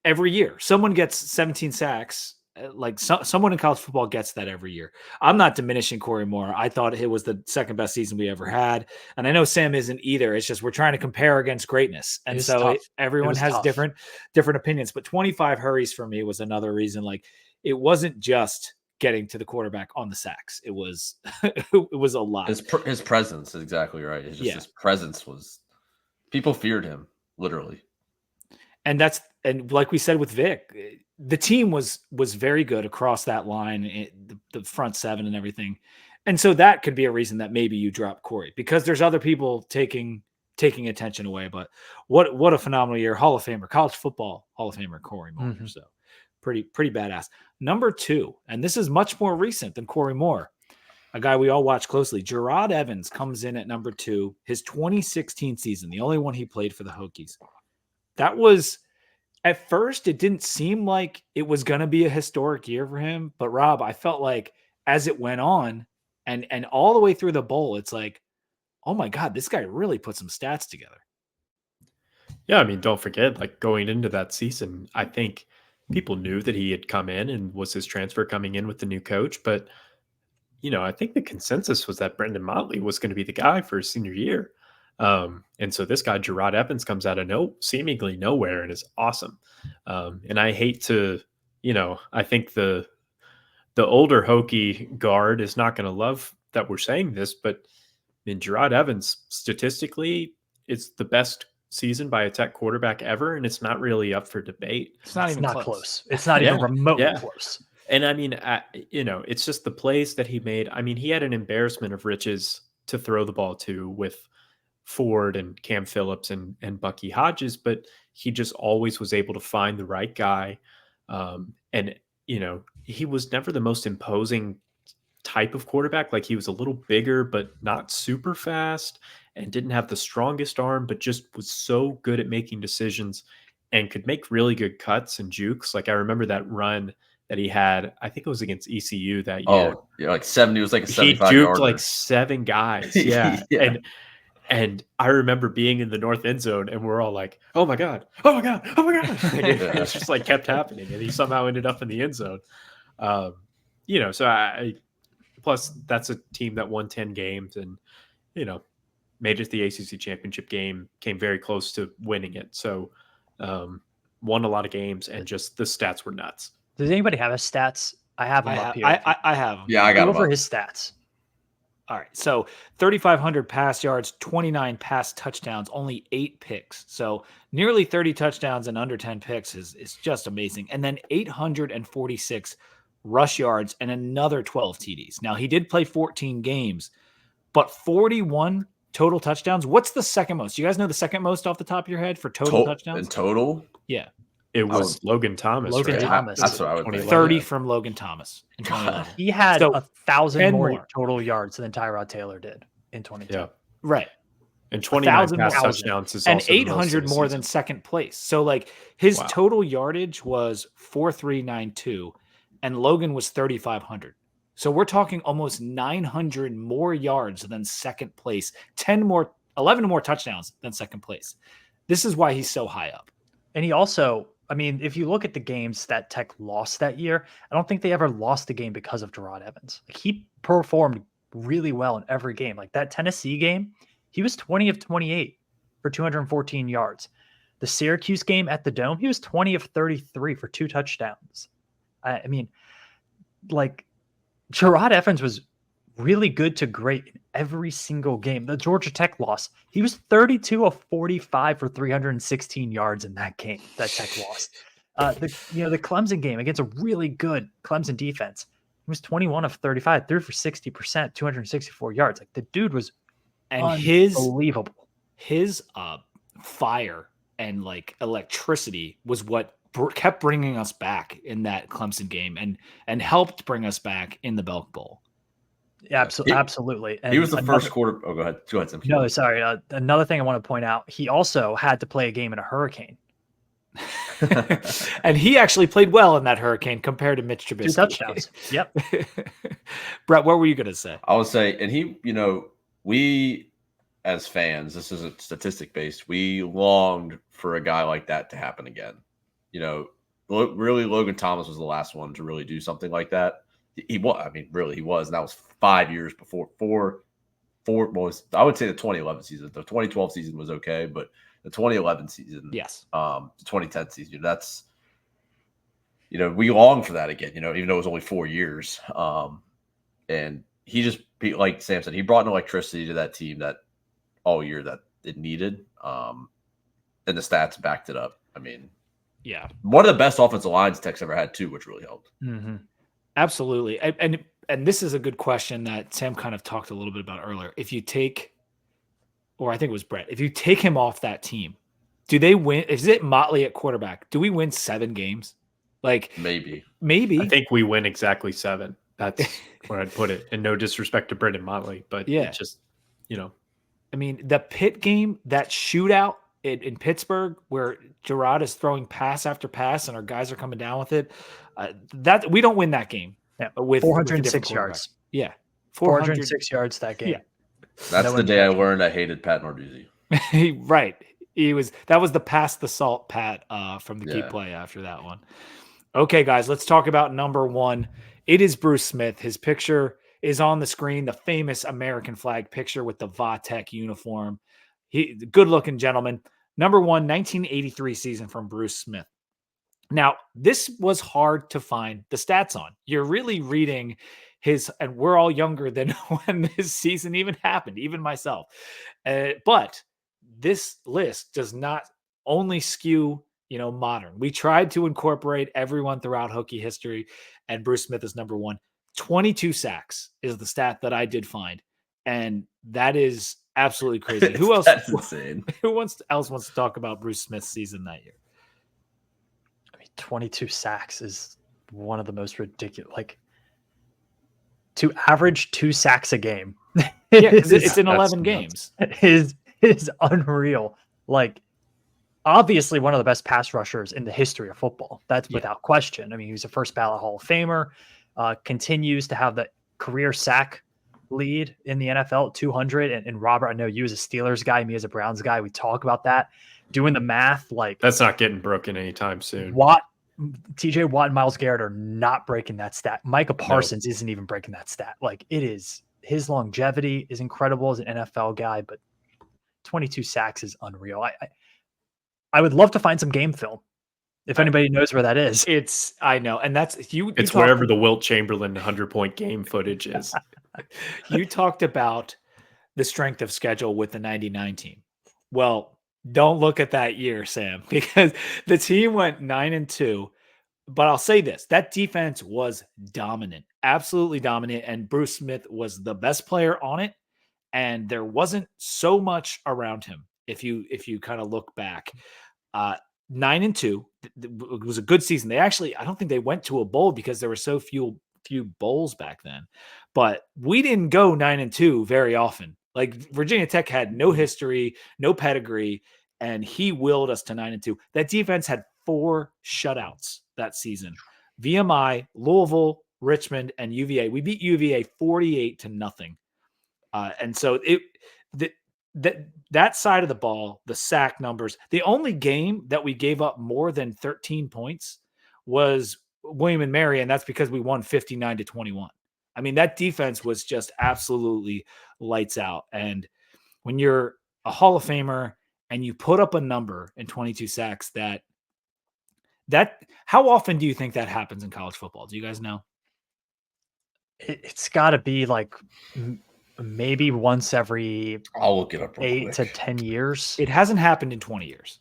every year. Someone gets 17 sacks. Like, someone in college football gets that every year. I'm not diminishing Corey Moore. I thought it was the second best season we ever had. And I know Sam isn't either. It's just we're trying to compare against greatness. And so everyone has different opinions. But 25 hurries for me was another reason. Like, it wasn't just getting to the quarterback on the sacks. It was it was a lot. His presence is exactly right. His presence was, people feared him, literally. And like we said with Vick, the team was very good across that line, the front 7 and everything. And so that could be a reason that maybe you drop Corey, because there's other people taking attention away. But what a phenomenal year. Hall of Famer, college football Hall of Famer, Corey Moore. Mm-hmm. So pretty badass. Number 2, and this is much more recent than Corey Moore, a guy we all watch closely. Gerard Evans comes in at number 2, his 2016 season, the only one he played for the Hokies. That was, at first, it didn't seem like it was going to be a historic year for him. But Rob, I felt like as it went on and all the way through the bowl, it's like, oh my God, this guy really put some stats together. Yeah, don't forget, like, going into that season, I think people knew that he had come in and was his transfer coming in with the new coach. But, I think the consensus was that Brendan Motley was going to be the guy for his senior year. And so this guy, Gerard Evans, comes out of seemingly nowhere and is awesome. And I hate to, I think the older Hokie guard is not going to love that we're saying this, but Gerard Evans, statistically, it's the best season by a Tech quarterback ever, and it's not really up for debate. It's not even close. It's not even remotely close. And it's just the plays that he made. He had an embarrassment of riches to throw the ball to with Ford and Cam Phillips and Bucky Hodges, but he just always was able to find the right guy. And he was never the most imposing type of quarterback. Like, he was a little bigger, but not super fast, and didn't have the strongest arm, but just was so good at making decisions and could make really good cuts and jukes. Like, I remember that run that he had, I think it was against ECU that year. Oh, yeah, like 70, it was like a 75 He juked yarder. like 7 guys. Yeah. Yeah. And I remember being in the north end zone, and we're all like, oh my God. It just like kept happening, and he somehow ended up in the end zone. So plus that's a team that won 10 games and, made it to the ACC championship game, came very close to winning it. So won a lot of games, and just the stats were nuts. Does anybody have his stats? I have them up here. I have them. Yeah, I got Go them over up. his stats. All right. So 3,500 pass yards, 29 pass touchdowns, only 8 picks. So nearly 30 touchdowns and under 10 picks is just amazing. And then 846 rush yards and another 12 TDs. Now, he did play 14 games, but 41 total touchdowns. What's the second most? Do you guys know the second most off the top of your head for total touchdowns? In total? Yeah. It was Logan Thomas. Logan right? Thomas. That's what I would think. 30 from Logan Thomas in 2011. He had So, 1,000 10 more more. total yards than Tyrod Taylor did in 2010. Yeah. Right. And 29 1,000 pass more. touchdowns is And also the most 800 in a more season. than second place. So like his Wow. total yardage was 4,392 and Logan was 3,500. So we're talking almost 900 more yards than second place, 11 more touchdowns than second place. This is why he's so high up. And he also, I mean, if you look at the games that Tech lost that year, I don't think they ever lost the game because of Gerard Evans. Like, he performed really well in every game. Like that Tennessee game, he was 20 of 28 for 214 yards. The Syracuse game at the Dome, he was 20 of 33 for 2 touchdowns. I mean, like Gerard Evans was really good to great in every single game. The Georgia Tech loss, he was 32 of 45 for 316 yards in that game that Tech lost. The Clemson game against a really good Clemson defense, he was 21 of 35, threw for 60%, 264 yards. Like the dude was unbelievable. His fire and like electricity was what kept bringing us back in that Clemson game and helped bring us back in the Belk Bowl. Absolutely. And he was the first quarter. Oh, go ahead. Go ahead, Sam. No, sorry. Another thing I want to point out, he also had to play a game in a hurricane. And he actually played well in that hurricane compared to Mitch Trubisky. 2 touchdowns. Yep. Brett, what were you going to say? I would say, and he, we as fans, this isn't statistic based, we longed for a guy like that to happen again. Really, Logan Thomas was the last one to really do something like that. He was, he was, and that was 5 years before. I would say the 2011 season. The 2012 season was okay, but the 2011 season, yes, the 2010 season, that's, we long for that again. Even though it was only 4 years, and he just, like Sam said, he brought an electricity to that team that all year that it needed, and the stats backed it up. Yeah, one of the best offensive lines Tech's ever had too, which really helped. Mm-hmm. Absolutely. And this is a good question that Sam kind of talked a little bit about earlier. If you take, or I think it was Brett, if you take him off that team, do they win? Is it Motley at quarterback? Do we win 7 games? Like maybe. I think we win exactly 7. That's where I'd put it. And no disrespect to Brendan Motley, but yeah, it's just, the Pitt game, that shootout in Pittsburgh where Gerard is throwing pass after pass and our guys are coming down with it. That we don't win that game. Yeah, with 406 yards. Yeah, 406 yards that game. Yeah. That's the day I learned I hated Pat Narduzzi. Right. That was the pass the salt Pat from the keep play after that one. Okay, guys, let's talk about number 1. It is Bruce Smith. His picture is on the screen, the famous American flag picture with the Va-Tech uniform. Good looking gentleman. Number 1, 1983 season from Bruce Smith. Now, this was hard to find the stats on. You're really reading and we're all younger than when this season even happened, even myself. But this list does not only skew, modern. We tried to incorporate everyone throughout Hokie history, and Bruce Smith is number 1. 22 sacks is the stat that I did find, and that is absolutely crazy. Who else? That's insane. Who else wants to talk about Bruce Smith's season that year? 22 sacks is one of the most ridiculous. Like, to average 2 sacks a game. Yeah, it's in 11 games. Is unreal. Like, obviously one of the best pass rushers in the history of football. That's without question. He was a first ballot Hall of Famer. Continues to have the career sack lead in the NFL at 200. And Robert, I know you as a Steelers guy, me as a Browns guy, we talk about that. Doing the math, like that's not getting broken anytime soon. TJ Watt and Myles Garrett are not breaking that stat. Micah Parsons isn't even breaking that stat. Like, it is, his longevity is incredible as an NFL guy, but 22 sacks is unreal. I would love to find some game film if anybody knows where that is. I know. And that's it's wherever the Wilt Chamberlain 100-point game footage is. You talked about the strength of schedule with the 99 team. Well, don't look at that year, Sam, because the team went 9-2. But I'll say this, that defense was dominant, absolutely dominant. And Bruce Smith was the best player on it. And there wasn't so much around him. If you kind of look back, 9-2, it was a good season. They actually, I don't think they went to a bowl because there were so few bowls back then, but we didn't go 9-2 very often. Like Virginia Tech had no history, no pedigree, and he willed us to 9-2. That defense had 4 shutouts that season. VMI, Louisville, Richmond, and UVA. We beat UVA 48-0. And so that side of the ball, the sack numbers, the only game that we gave up more than 13 points was William and Mary, and that's because we won 59-21. I mean, that defense was just absolutely lights out. And when you're a Hall of Famer and you put up a number in 22 sacks, that how often do you think that happens in college football? Do you guys know? It's got to be like maybe once every I'll look it up 8 to 10 years. It hasn't happened in 20 years.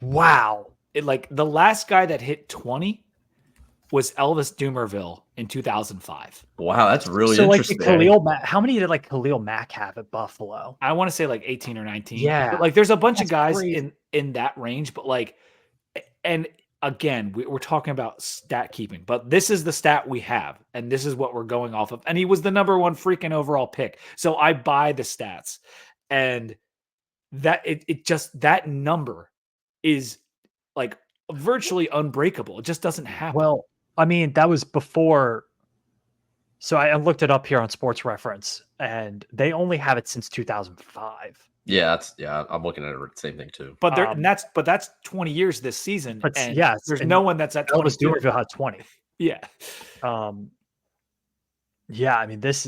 Wow. Like the last guy that hit 20 was Elvis Dumerville in 2005. Wow, that's really so interesting. Like how many did like Khalil Mack have at Buffalo? I want to say like 18 or 19. Yeah. But like there's a bunch of guys crazy. in that range, but like, and again, we're talking about stat keeping, but this is the stat we have, and this is what we're going off of. And he was the number 1 freaking overall pick. So I buy the stats, and that it just, that number is like virtually unbreakable. It just doesn't happen. Well, I mean, that was before. So I looked it up here on Sports Reference, and they only have it since 2005. Yeah, I'm looking at it. Same thing too. But that's 20 years this season. But and yes, there's no one that's at Elvis 22. Dumerville had 20. Yeah. Yeah, I mean, that's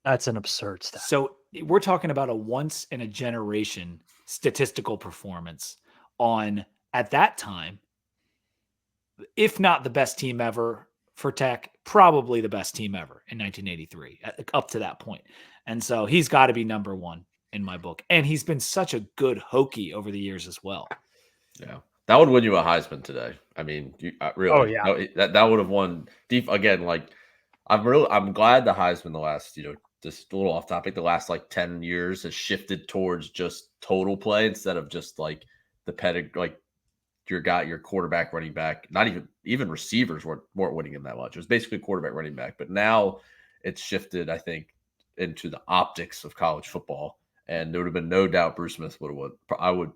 an absurd stat. So we're talking about a once in a generation statistical performance on, at that time, if not the best team ever for Tech, probably the best team ever in 1983, up to that point. And so he's got to be number 1 in my book. And he's been such a good Hokie over the years as well. Yeah. That would win you a Heisman today. I mean, really. Oh, yeah. That would have won again. Like, I'm glad the Heisman the last, just a little off topic, the last like 10 years has shifted towards just total play instead of just like the pedigree, like your quarterback, running back, not even receivers weren't winning him that much. It was basically quarterback, running back. But now it's shifted, I think, into the optics of college football. And there would have been no doubt Bruce Smith would have won. I would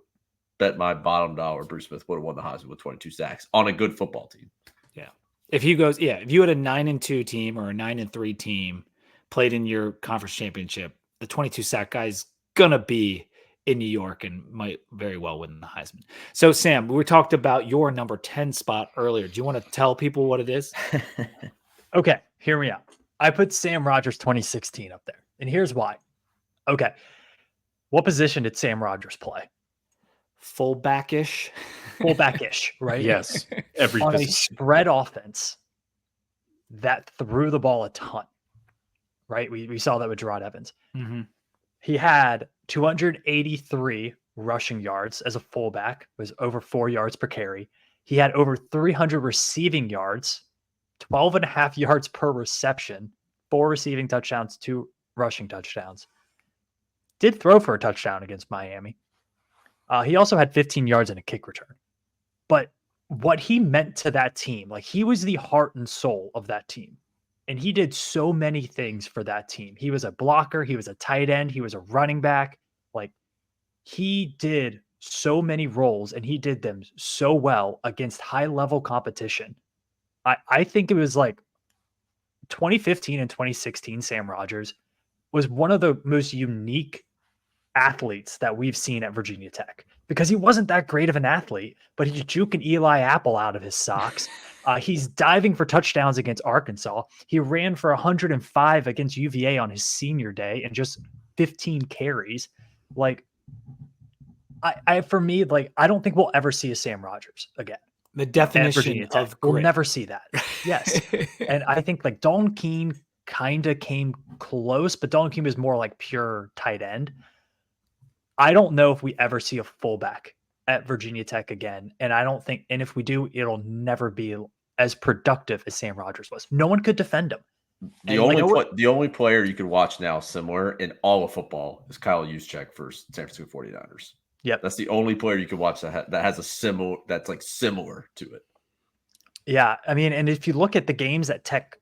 bet my bottom dollar Bruce Smith would have won the Heisman with 22 sacks on a good football team. Yeah. If you had a 9-2 team or a 9-3 team played in your conference championship, the 22 sack guy's gonna be in New York and might very well win the Heisman. So Sam, we talked about your number 10 spot earlier. Do you want to tell people what it is? Okay, hear me out. I put Sam Rogers 2016 up there, and here's why. Okay. What position did Sam Rogers play? Fullback-ish, right? Yes. Every on position. a spread offense that threw the ball a ton, right? We saw that with Gerard Evans. Mm-hmm. He had 283 rushing yards as a fullback, was over 4 yards per carry. He had over 300 receiving yards, 12.5 yards per reception, 4 receiving touchdowns, 2 rushing touchdowns. Did throw for a touchdown against Miami. He also had 15 yards and a kick return. But what he meant to that team, like he was the heart and soul of that team. And he did so many things for that team. He was a blocker. He was a tight end. He was a running back. Like he did so many roles and he did them so well against high level competition. I think it was like 2015 and 2016, Sam Rogers was one of the most unique athletes that we've seen at Virginia Tech because he wasn't that great of an athlete, but he's juking Eli Apple out of his socks. He's diving for touchdowns against Arkansas. He ran for 105 against UVA on his senior day and just 15 carries. Like, for me, like, I don't think we'll ever see a Sam Rogers again. The definition of grit. We'll never see that. Yes. And I think like Dalton Keene kind of came close, but Dalton Keene was more like pure tight end. I don't know if we ever see a fullback at Virginia Tech again. And I don't think, and if we do, it'll never be as productive as Sam Rogers was. No one could defend him. The only player you could watch now similar in all of football is Kyle Juszczyk for San Francisco 49ers. Yep. That's the only player you could watch that has a similar to it. Yeah. I mean, and if you look at the games that Tech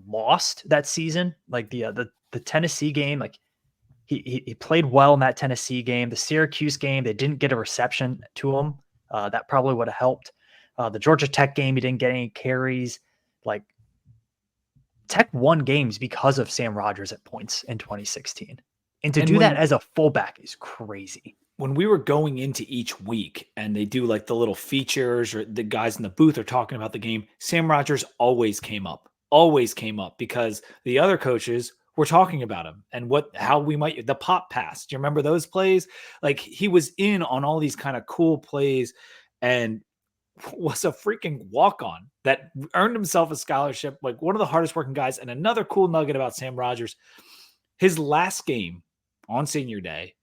lost that season, like the Tennessee game, like he played well in that Tennessee game. The Syracuse game, they didn't get a reception to him. That probably would have helped. The Georgia Tech game, he didn't get any carries. Like, Tech won games because of Sam Rogers at points in 2016. And to do that as a fullback is crazy. When we were going into each week and they do like the little features or the guys in the booth are talking about the game, Sam Rogers always came up because the other coaches were talking about him and how we might, the pop pass. Do you remember those plays? Like, he was in on all these kind of cool plays and was a freaking walk-on that earned himself a scholarship, like one of the hardest working guys. And another cool nugget about Sam Rogers, his last game on senior day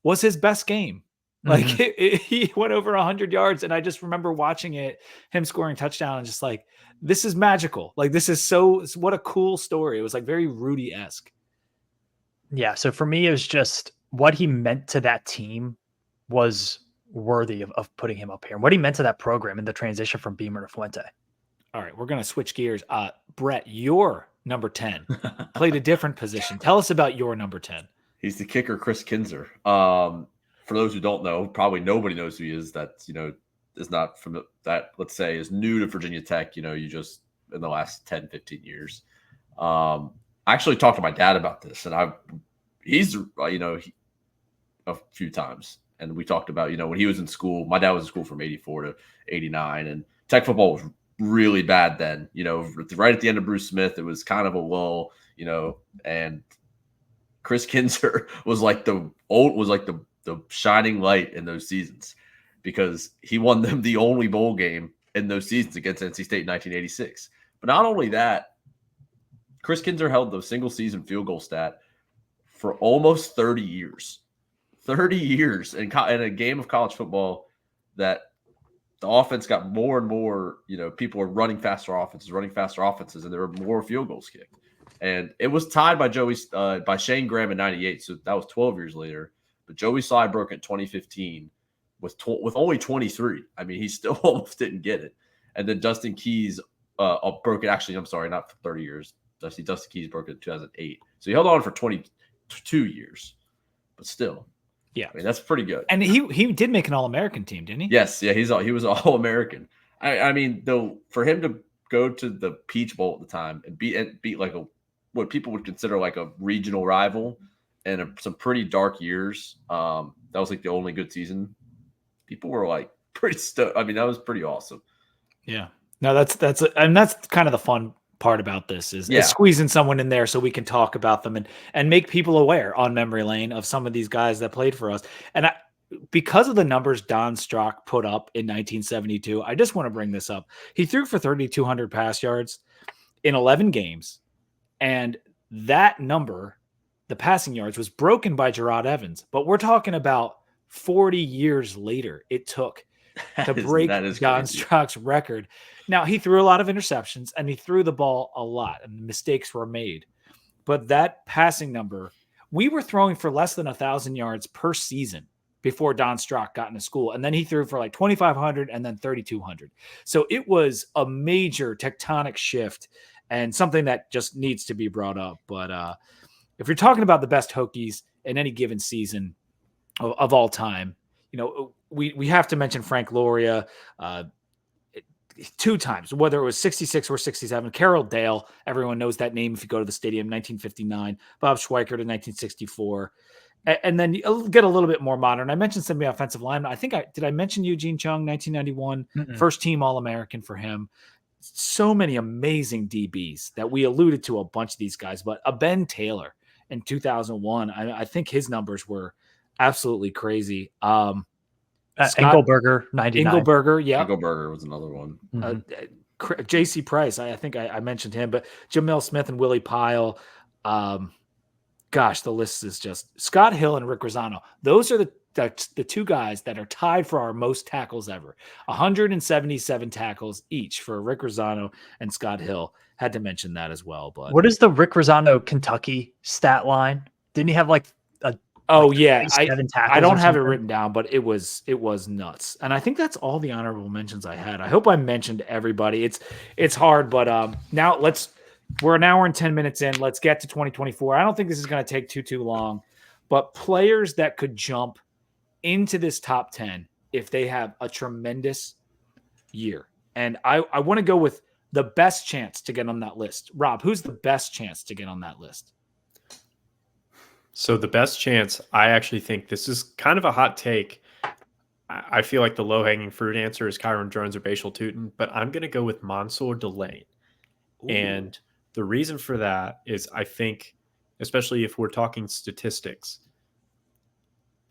was his best game. Like, he went over 100 yards. And I just remember watching him scoring touchdown and just like, this is magical. Like, this is what a cool story. It was like very Rudy-esque. Yeah. So for me, it was just what he meant to that team was worthy of putting him up here, and what he meant to that program in the transition from Beamer to Fuente. All right, we're going to switch gears. Brett, your number 10 played a different position. Tell us about your number 10. He's the kicker, Chris Kinzer. For those who don't know, probably nobody knows who he is. That, is not from that, let's say, is new to Virginia Tech. You just in the last 10, 15 years. I actually talked to my dad about this, and he's a few times. And we talked about, when he was in school, my dad was in school from 84 to 89, and Tech football was really bad then. Right at the end of Bruce Smith, it was kind of a lull, and Chris Kinzer was like the shining light in those seasons because he won them the only bowl game in those seasons against NC State in 1986. But not only that, Chris Kinzer held the single season field goal stat for almost 30 years. 30 years in a game of college football that the offense got more and more, people were running faster offenses, and there were more field goals kicked. And it was tied by Shane Graham in 98, so that was 12 years later. But Joey Slye broke it in 2015 with only 23. I mean, he still almost didn't get it. And then Dustin Keys broke it. Actually, I'm sorry, not for 30 years. Dustin Keys broke it in 2008. So he held on for 22 years, but still. Yeah, I mean, that's pretty good. And he did make an All-American team, didn't he? Yes, yeah, he was All-American. I mean, though, for him to go to the Peach Bowl at the time and beat like what people would consider like a regional rival and some pretty dark years, that was like the only good season. People were like pretty stoked. I mean, that was pretty awesome. Yeah, no, that's kind of the fun part about this is squeezing someone in there so we can talk about them and make people aware on memory lane of some of these guys that played for us. And because of the numbers Don Strock put up in 1972, I just want to bring this up. He threw for 3,200 pass yards in 11 games. And that number, the passing yards, was broken by Gerard Evans. But we're talking about 40 years later it took to break Don Strock's record. Now, he threw a lot of interceptions and he threw the ball a lot and mistakes were made. But that passing number, we were throwing for less than 1,000 yards per season before Don Strock got into school. And then he threw for like 2,500 and then 3,200. So it was a major tectonic shift and something that just needs to be brought up. But if you're talking about the best Hokies in any given season of all time, we have to mention Frank Loria 2 times, whether it was 66 or 67. Carroll Dale, everyone knows that name if you go to the stadium, 1959. Bob Schweikert in 1964. And then you get a little bit more modern. I mentioned some of the offensive linemen. Did I mention Eugene Chung, 1991, first team All-American for him. So many amazing DBs that we alluded to a bunch of these guys, but a Ben Taylor in 2001, I think his numbers were absolutely crazy. Engelberger, 99. Engelberger, yeah. Engelberger was another one. J.C. Price. I think I mentioned him, but Jamil Smith and Willie Pyle. Gosh, the list is just Scott Hill and Rick Rosano. Those are the two guys that are tied for our most tackles ever. 177 tackles each for Rick Rosano and Scott Hill. Had to mention that as well. But what is the Rick Rosano Kentucky stat line? Didn't he have like a yeah, 7 tackles I don't or have it something? written down, but it was nuts. And I think that's all the honorable mentions I had. I hope I mentioned everybody. It's hard, but now we're an hour and 10 minutes in. Let's get to 2024. I don't think this is going to take too long, but players that could jump into this top 10 if they have a tremendous year. And I want to go with the best chance to get on that list. Rob, who's the best chance to get on that list? So the best chance, I actually think this is kind of a hot take. I feel like the low-hanging fruit answer is Kyron Jones or Bashal Tutin, but I'm going to go with Mansour Delane. And the reason for that is I think, especially if we're talking statistics,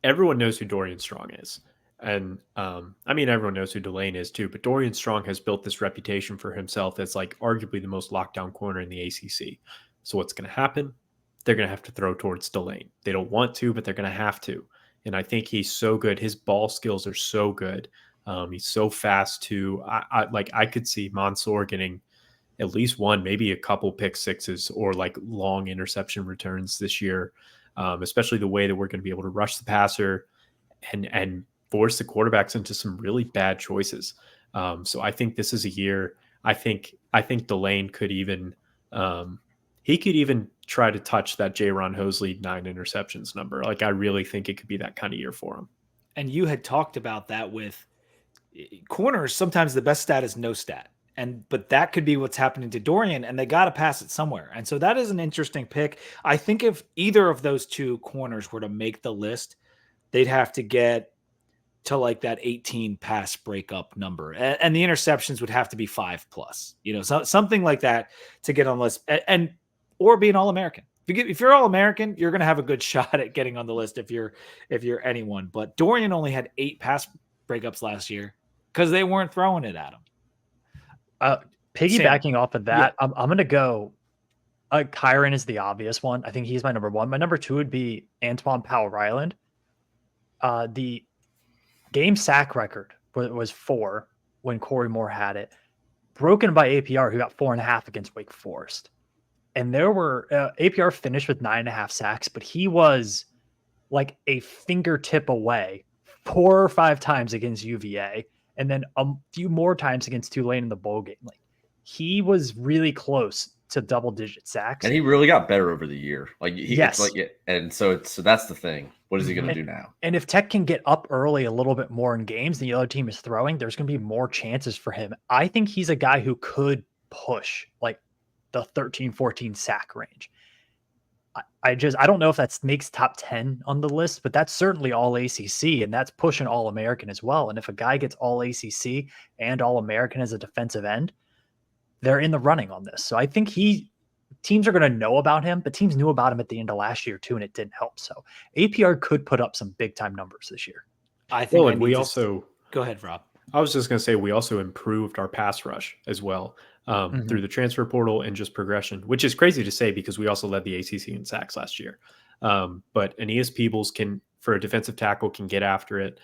everyone knows who Dorian Strong is. And I mean, everyone knows who Delane is too, but Dorian Strong has built this reputation for himself as like arguably the most lockdown corner in the ACC. So what's going to happen? They're going to have to throw towards Delane. They don't want to, but they're going to have to. And I think he's so good. His ball skills are so good. He's so fast too. I could see Mansour getting at least one, maybe a couple pick sixes or like long interception returns this year, especially the way that we're going to be able to rush the passer and force the quarterbacks into some really bad choices. So I think this is a year. I think Delane could even he could even try to touch that J-Ron Hosley 9 interceptions number. Like I really think it could be that kind of year for him. And you had talked about that with corners. Sometimes the best stat is no stat. But that could be what's happening to Dorian, and they got to pass it somewhere. And so that is an interesting pick. I think if either of those two corners were to make the list, they'd have to get to like that 18 pass breakup number, and the interceptions would have to be 5+. So something like that to get on the list, or be an All-American. If you're All-American, you're going to have a good shot at getting on the list if you're anyone. But Dorian only had 8 pass breakups last year because they weren't throwing it at him. Piggybacking off of that, yeah. I'm going to go. Kyron is the obvious one. I think he's my number 1. My number 2 would be Antoine Powell-Ryland. The game sack record was 4 when Corey Moore had it, broken by APR, who got 4.5 against Wake Forest. And there were APR finished with 9.5 sacks, but he was like a fingertip away 4 or 5 times against UVA. And then a few more times against Tulane in the bowl game. Like he was really close to double-digit sacks, and he really got better over the year. Like yes, and so that's the thing. What is he going to do now? And if Tech can get up early a little bit more in games, the other team is throwing, there's going to be more chances for him. I think he's a guy who could push like the 13-14 sack range. I don't know if that makes top 10 on the list, but that's certainly all ACC, and that's pushing All-American as well. And if a guy gets all ACC and All-American as a defensive end, they're in the running on this. So I think teams are going to know about him, but teams knew about him at the end of last year too, and it didn't help. So APR could put up some big time numbers this year. I think. Well, and we also go ahead, Rob. I was just going to say we also improved our pass rush as well. Through the transfer portal and just progression, which is crazy to say because we also led the ACC in sacks last year. But Aeneas Peebles for a defensive tackle, can get after it.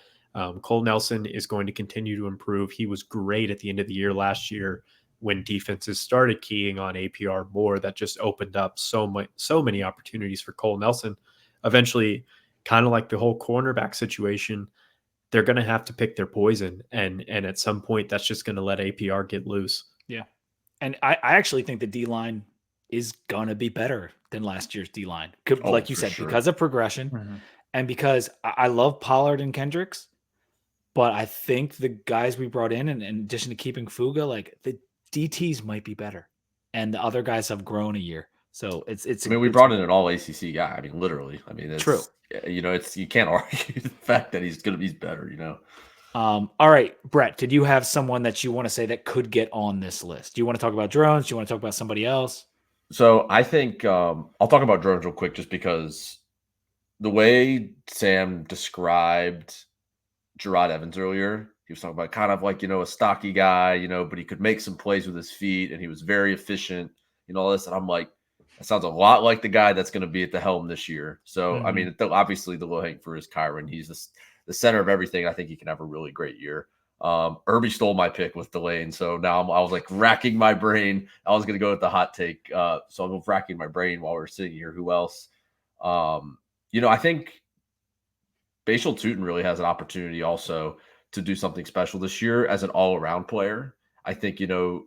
Cole Nelson is going to continue to improve. He was great at the end of the year last year when defenses started keying on APR more. That just opened up so many opportunities for Cole Nelson. Eventually, kind of like the whole cornerback situation, they're going to have to pick their poison. And at some point, that's just going to let APR get loose. Yeah. And I actually think the D-line is going to be better than last year's D-line. Like you said, sure. Because of progression and because I love Pollard and Kendricks, but I think the guys we brought in addition to keeping Fuga, like the DTs might be better. And the other guys have grown a year. So we brought in an all ACC guy. I mean, literally. I mean, it's true. You can't argue the fact that he's going to be better, All right, Brett, did you have someone that you want to say that could get on this list? Do you want to talk about Drones? Do you want to talk about somebody else? So I think I'll talk about Drones real quick, just because the way Sam described Gerard Evans earlier, he was talking about kind of like, a stocky guy, but he could make some plays with his feet and he was very efficient, all this. And I'm like, that sounds a lot like the guy that's going to be at the helm this year. So, I mean, obviously the low hanging fruit is Kyron. He's the center of everything. I think he can have a really great year. Irby stole my pick with Delane. So now I was like racking my brain. I was going to go with the hot take. So I'm racking my brain while we're sitting here. Who else? I think Bashal Tootin really has an opportunity also to do something special this year as an all-around player. I think,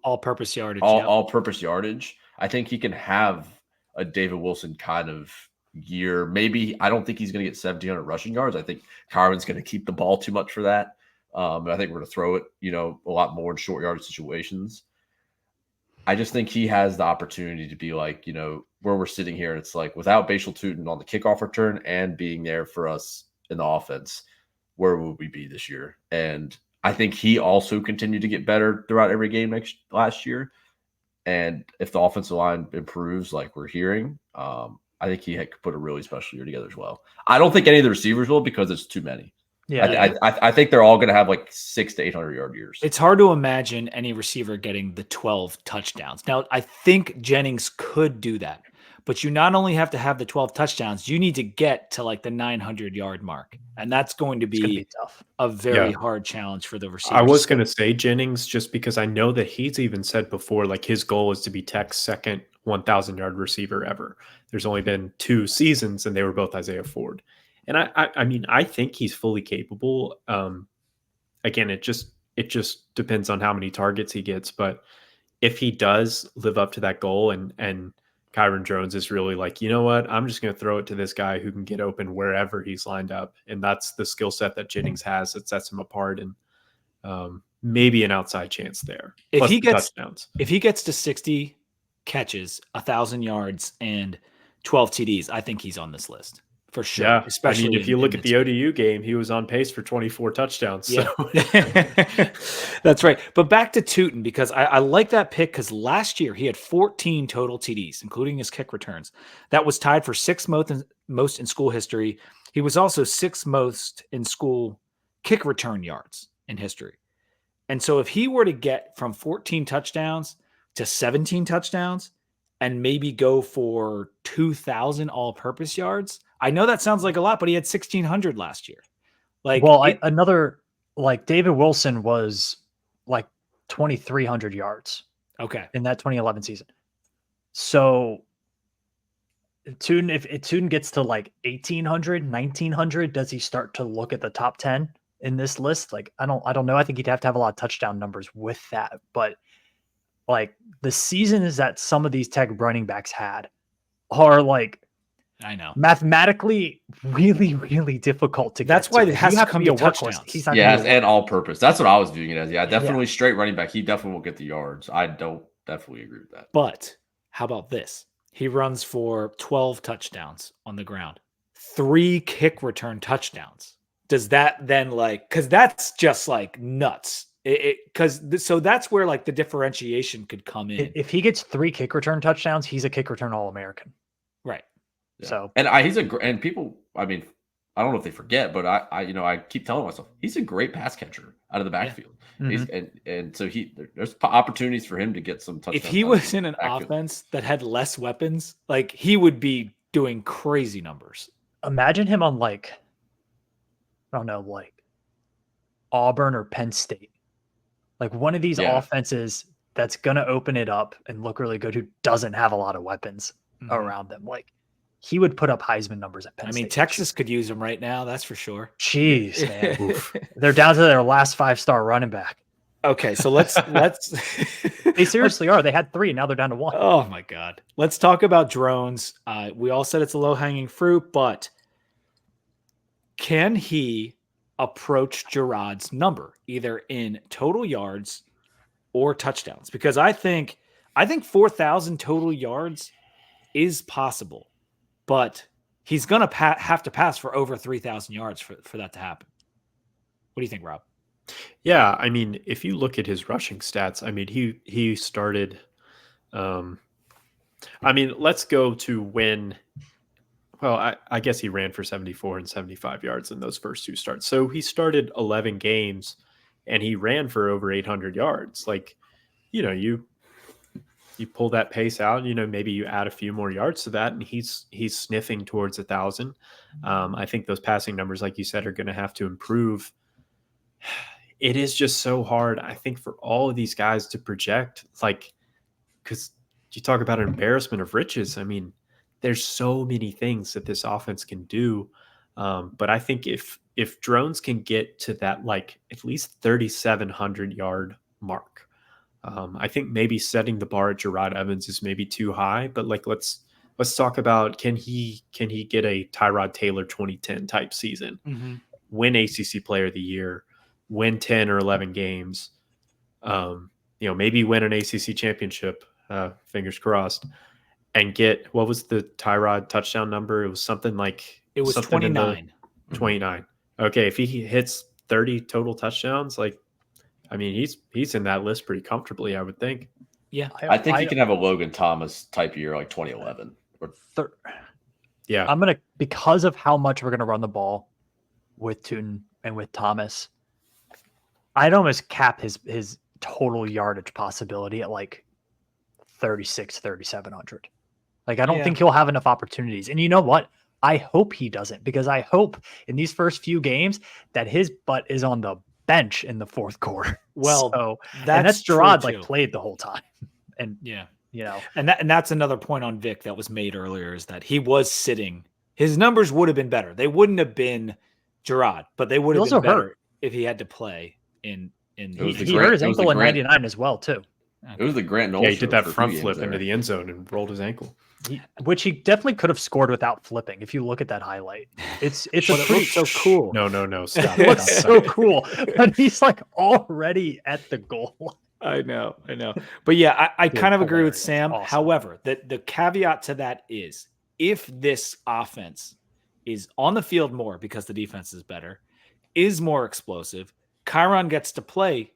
all-purpose yardage. All-purpose yardage. I think he can have a David Wilson kind of year. Maybe I don't think he's going to get 1,700 rushing yards. I think Kyron's going to keep the ball too much for that. But I think we're going to throw it, a lot more in short yardage situations. I just think he has the opportunity to be like, where we're sitting here, and it's like without Bashal Tootin on the kickoff return and being there for us in the offense, where would we be this year? And I think he also continued to get better throughout every game last year. And if the offensive line improves, like we're hearing, I think he could put a really special year together as well. I don't think any of the receivers will because it's too many. Yeah, I think they're all going to have like 600 to 800 yard years. It's hard to imagine any receiver getting the 12 touchdowns. Now, I think Jennings could do that, but you not only have to have the 12 touchdowns, you need to get to like the 900-yard mark, and that's going to be tough. A very hard challenge for the receivers. I was going to say Jennings just because I know that he's even said before, like his goal is to be Tech's second 1,000-yard receiver ever. There's only been 2 seasons, and they were both Isaiah Ford. And I mean, I think he's fully capable. Again, it just depends on how many targets he gets. But if he does live up to that goal, and Kyron Jones is really like, you know what, I'm just going to throw it to this guy who can get open wherever he's lined up, and that's the skill set that Jennings has that sets him apart, and maybe an outside chance there. If Plus he the gets touchdowns, if he gets to 60 catches, 1,000 yards, and 12 TDs, I think he's on this list. For sure. Yeah, especially I mean, if you look at the ODU game, he was on pace for 24 touchdowns. So. Yeah. That's right. But back to Tootin, because I like that pick because last year he had 14 total TDs, including his kick returns. That was tied for 6th most in school history. He was also 6th most in school kick return yards in history. And so if he were to get from 14 touchdowns to 17 touchdowns and maybe go for 2,000 all-purpose yards, I know that sounds like a lot, but he had 1,600 last year. Like, David Wilson was like 2,300 yards. Okay, in that 2011 season. So, Tootin, if Tootin gets to like 1,800, 1,900, does he start to look at the top 10 in this list? Like, I don't know. I think he'd have to have a lot of touchdown numbers with that. But like the seasons that some of these Tech running backs had are like, I know, mathematically really, really difficult to get. That's why it has to be a touchdowns. He's not and all purpose. That's what I was viewing it as. Yeah, definitely straight running back. He definitely will get the yards. I don't definitely agree with that. But how about this? He runs for 12 touchdowns on the ground, 3 kick return touchdowns. Does that then because that's just like nuts. So that's where like the differentiation could come in. If he gets 3 kick return touchdowns, he's a kick return All-American. Right. Yeah. So and people, I mean, I don't know if they forget, but I keep telling myself he's a great pass catcher out of the backfield. Yeah. And so there's opportunities for him to get some touchdowns. If he was in an offense that had less weapons, like he would be doing crazy numbers. Imagine him on I don't know, like Auburn or Penn State, like one of these offenses that's gonna open it up and look really good, who doesn't have a lot of weapons around them. Like, he would put up Heisman numbers at Penn State. I mean, Texas could use him right now. That's for sure. Jeez, man. They're down to their last 5-star running back. Okay, so let's They seriously are. They had 3, now they're down to 1. Oh my God. Let's talk about drones. We all said it's a low-hanging fruit, but can he approach Gerard's number, either in total yards or touchdowns? Because I think 4,000 total yards is possible. But he's going to have to pass for over 3,000 yards for that to happen. What do you think, Rob? Yeah, I mean, if you look at his rushing stats, I mean, he started let's go to when I guess he ran for 74 and 75 yards in those first 2 starts. So he started 11 games and he ran for over 800 yards. Like, you pull that pace out, maybe you add a few more yards to that, and he's sniffing towards 1,000. I think those passing numbers, like you said, are going to have to improve. It is just so hard, I think, for all of these guys to project, like, because you talk about an embarrassment of riches. I mean, there's so many things that this offense can do. But I think if drones can get to that, like, at least 3,700 yard mark, I think maybe setting the bar at Gerard Evans is maybe too high. But like, let's talk about, can he get a Tyrod Taylor 2010 type season, win ACC Player of the Year, win 10 or 11 games, maybe win an ACC championship, fingers crossed, and get, what was the Tyrod touchdown number? It was something like, it was something 29. 29. Okay, if he hits 30 total touchdowns, like, I mean, he's in that list pretty comfortably, I would think. Yeah, I think he can have a Logan Thomas type year, like 2011. Yeah, I'm gonna, because of how much we're gonna run the ball with Tootin and with Thomas, I'd almost cap his total yardage possibility at like 3,700. Like, I don't think he'll have enough opportunities. And you know what? I hope he doesn't, because I hope in these first few games that his butt is on the bench in the fourth quarter. Well, so, that's Gerard, true like, too. played the whole time. And yeah, and that's another point on Vick that was made earlier, is that he was sitting. His numbers would have been better. They wouldn't have been Gerard, but they would have been better if he had to play in. He hurt his ankle in 99 as well too. It was the Grant Knoll. Yeah, he did that front flip into the end zone and rolled his ankle. Which he definitely could have scored without flipping. If you look at that highlight, it's it looks so cool. No, stop. It looks so cool, but he's like already at the goal line. I know. But yeah, I kind of agree with Sam. Awesome. However, the caveat to that is, if this offense is on the field more because the defense is better, is more explosive, Kyron gets to play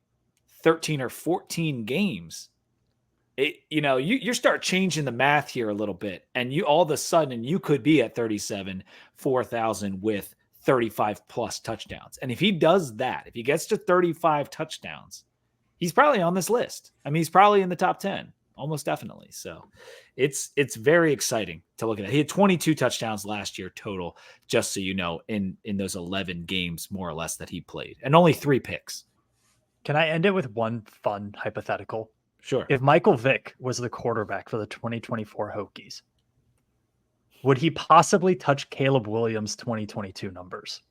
13 or 14 games, you start changing the math here a little bit, and you all of a sudden you could be at 4,000 with 35 plus touchdowns. And if he does that, if he gets to 35 touchdowns, he's probably on this list. I mean, he's probably in the top 10, almost definitely. So it's very exciting to look at. He had 22 touchdowns last year total, just so you know, in those 11 games more or less that he played, and only 3 picks. Can I end it with one fun hypothetical? Sure. If Michael Vick was the quarterback for the 2024 Hokies, would he possibly touch Caleb Williams' 2022 numbers?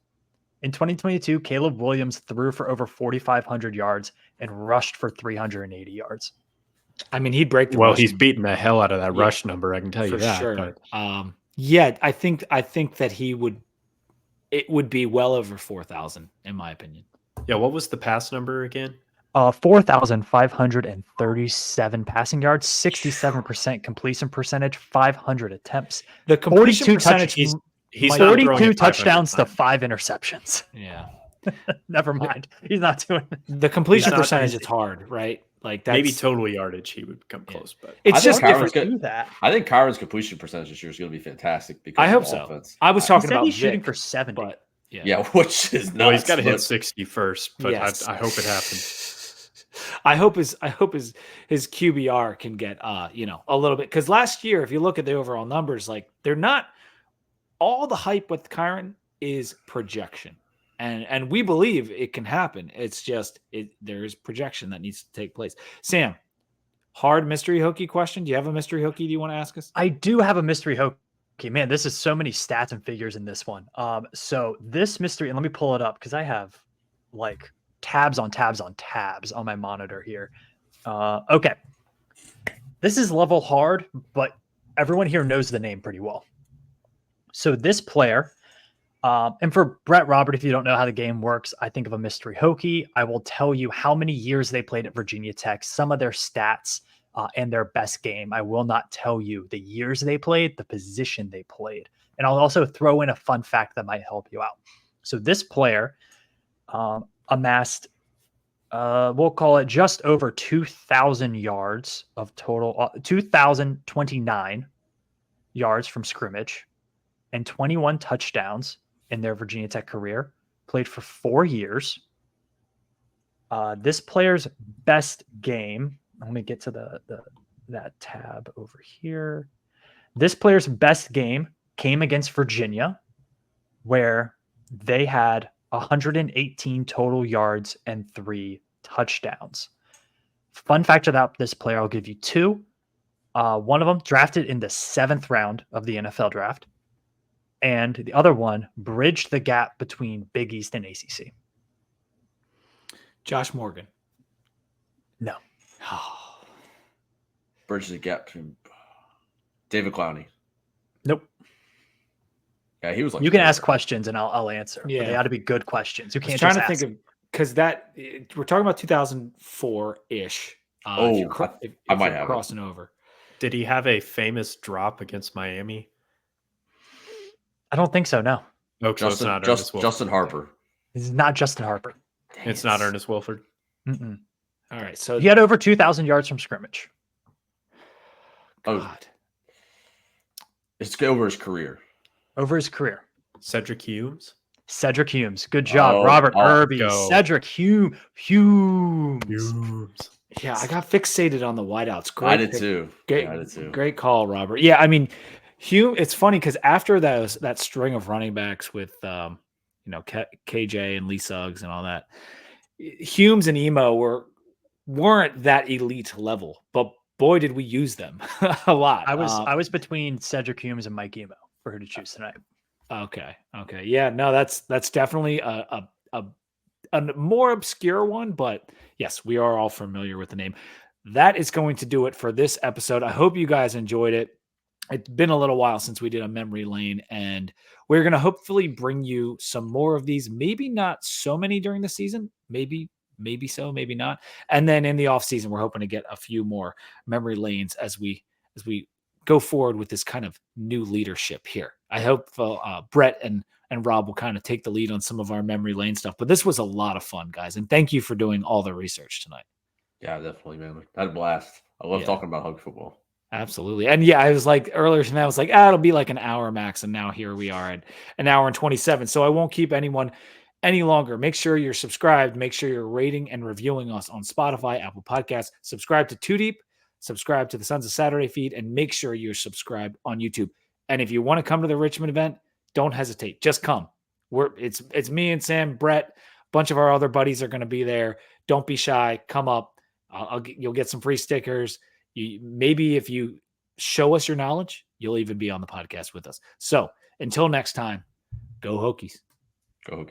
In 2022, Caleb Williams threw for over 4,500 yards and rushed for 380 yards. I mean, he'd break the Well, rush he's beating the hell out of that rush number, I can tell you that. Sure. But yeah, I think that it would be well over 4,000 in my opinion. Yeah, what was the pass number again? 4,537 passing yards, 67% completion percentage, 500 attempts. The completion 42 percentage, he's 42 touchdowns to 5 interceptions. Yeah. Never mind. He's not doing it. The completion percentage is hard, right? Like, that's maybe total yardage he would come close, but it's just different. I think Kyron's completion percentage this year is going to be fantastic because I hope so. Offense. I was talking about he's shooting Vick, for 70. but yeah, which is nuts. Well, he's got to hit 60 first, but yes. I hope it happens. I hope his QBR can get a little bit, because last year, if you look at the overall numbers, like, they're not all the hype with Kyron is projection, and we believe it can happen. It's just there's projection that needs to take place. Sam, hard mystery Hokie question. Do you have a mystery Hokie? Do you want to ask us? I do have a mystery Hokie. Man, this is so many stats and figures in this one. So this mystery, and let me pull it up because I have like tabs on tabs on tabs on my monitor here. Okay. This is level hard, but everyone here knows the name pretty well. So this player, and for Brett Robert, if you don't know how the game works, I think of a mystery Hokie. I will tell you how many years they played at Virginia Tech, some of their stats, and their best game. I will not tell you the years they played, the position they played. And I'll also throw in a fun fact that might help you out. So this player amassed, we'll call it just over 2,000 yards of total, 2,029 yards from scrimmage and 21 touchdowns in their Virginia Tech career, played for 4 years. This player's best game. Let me get to that tab over here. This player's best game came against Virginia, where they had 118 total yards and 3 touchdowns. Fun fact about this player, I'll give you 2. One of them drafted in the 7th round of the NFL draft, and the other one bridged the gap between Big East and ACC. Josh Morgan. No. Bridge the gap between David Clowney. Nope. Yeah, he was like. You can ask questions and I'll answer. Yeah. But they ought to be good questions. You I can't was trying just to ask. think of because that we're talking about 2004-ish. I might have it. crossing over. Did he have a famous drop against Miami? I don't think so. No, Oh, so it's not Ernest Wilford. Justin Harper. this is not Justin Harper. It's not Ernest Wilford. Mm-mm. All right, so He had over 2,000 yards from scrimmage. Oh. God. It's over his career. Over his career. Cedric Humes. Cedric Humes. Good job. Oh, Robert Irby. go. Cedric Humes. Yeah, I got fixated on the wideouts. Great I did pick. too. Great, Yeah, I did too. great call, Robert. Yeah, I mean, Hume. It's funny because after that string of running backs with KJ and Lee Suggs and all that, Humes and Emo weren't that elite level, but boy, did we use them a lot. I was between Cedric Humes and Mike Emo for who to choose tonight. Okay. Yeah, no, that's definitely a more obscure one, but yes, we are all familiar with the name. That is going to do it for this episode. I hope you guys enjoyed it. It's been a little while since we did a memory lane, and we're going to hopefully bring you some more of these. Maybe not so many during the season. Maybe so, maybe not. And then in the off season, we're hoping to get a few more memory lanes as we go forward with this kind of new leadership here. I hope Brett and Rob will kind of take the lead on some of our memory lane stuff. But this was a lot of fun, guys. And thank you for doing all the research tonight. Yeah, definitely, man. I had a blast. I love talking about Hokie football. Absolutely. And yeah, I was like earlier tonight, I was like, it'll be like an hour max. And now here we are at an hour and 27. So I won't keep anyone any longer. Make sure you're subscribed. Make sure you're rating and reviewing us on Spotify, Apple Podcasts. Subscribe to Too Deep. Subscribe to the Sons of Saturday feed, and make sure you're subscribed on YouTube. And if you want to come to the Richmond event, don't hesitate. Just come. It's me and Sam, Brett, a bunch of our other buddies are going to be there. Don't be shy. Come up. You'll get some free stickers. Maybe if you show us your knowledge, you'll even be on the podcast with us. So until next time, go Hokies. Go Hokie.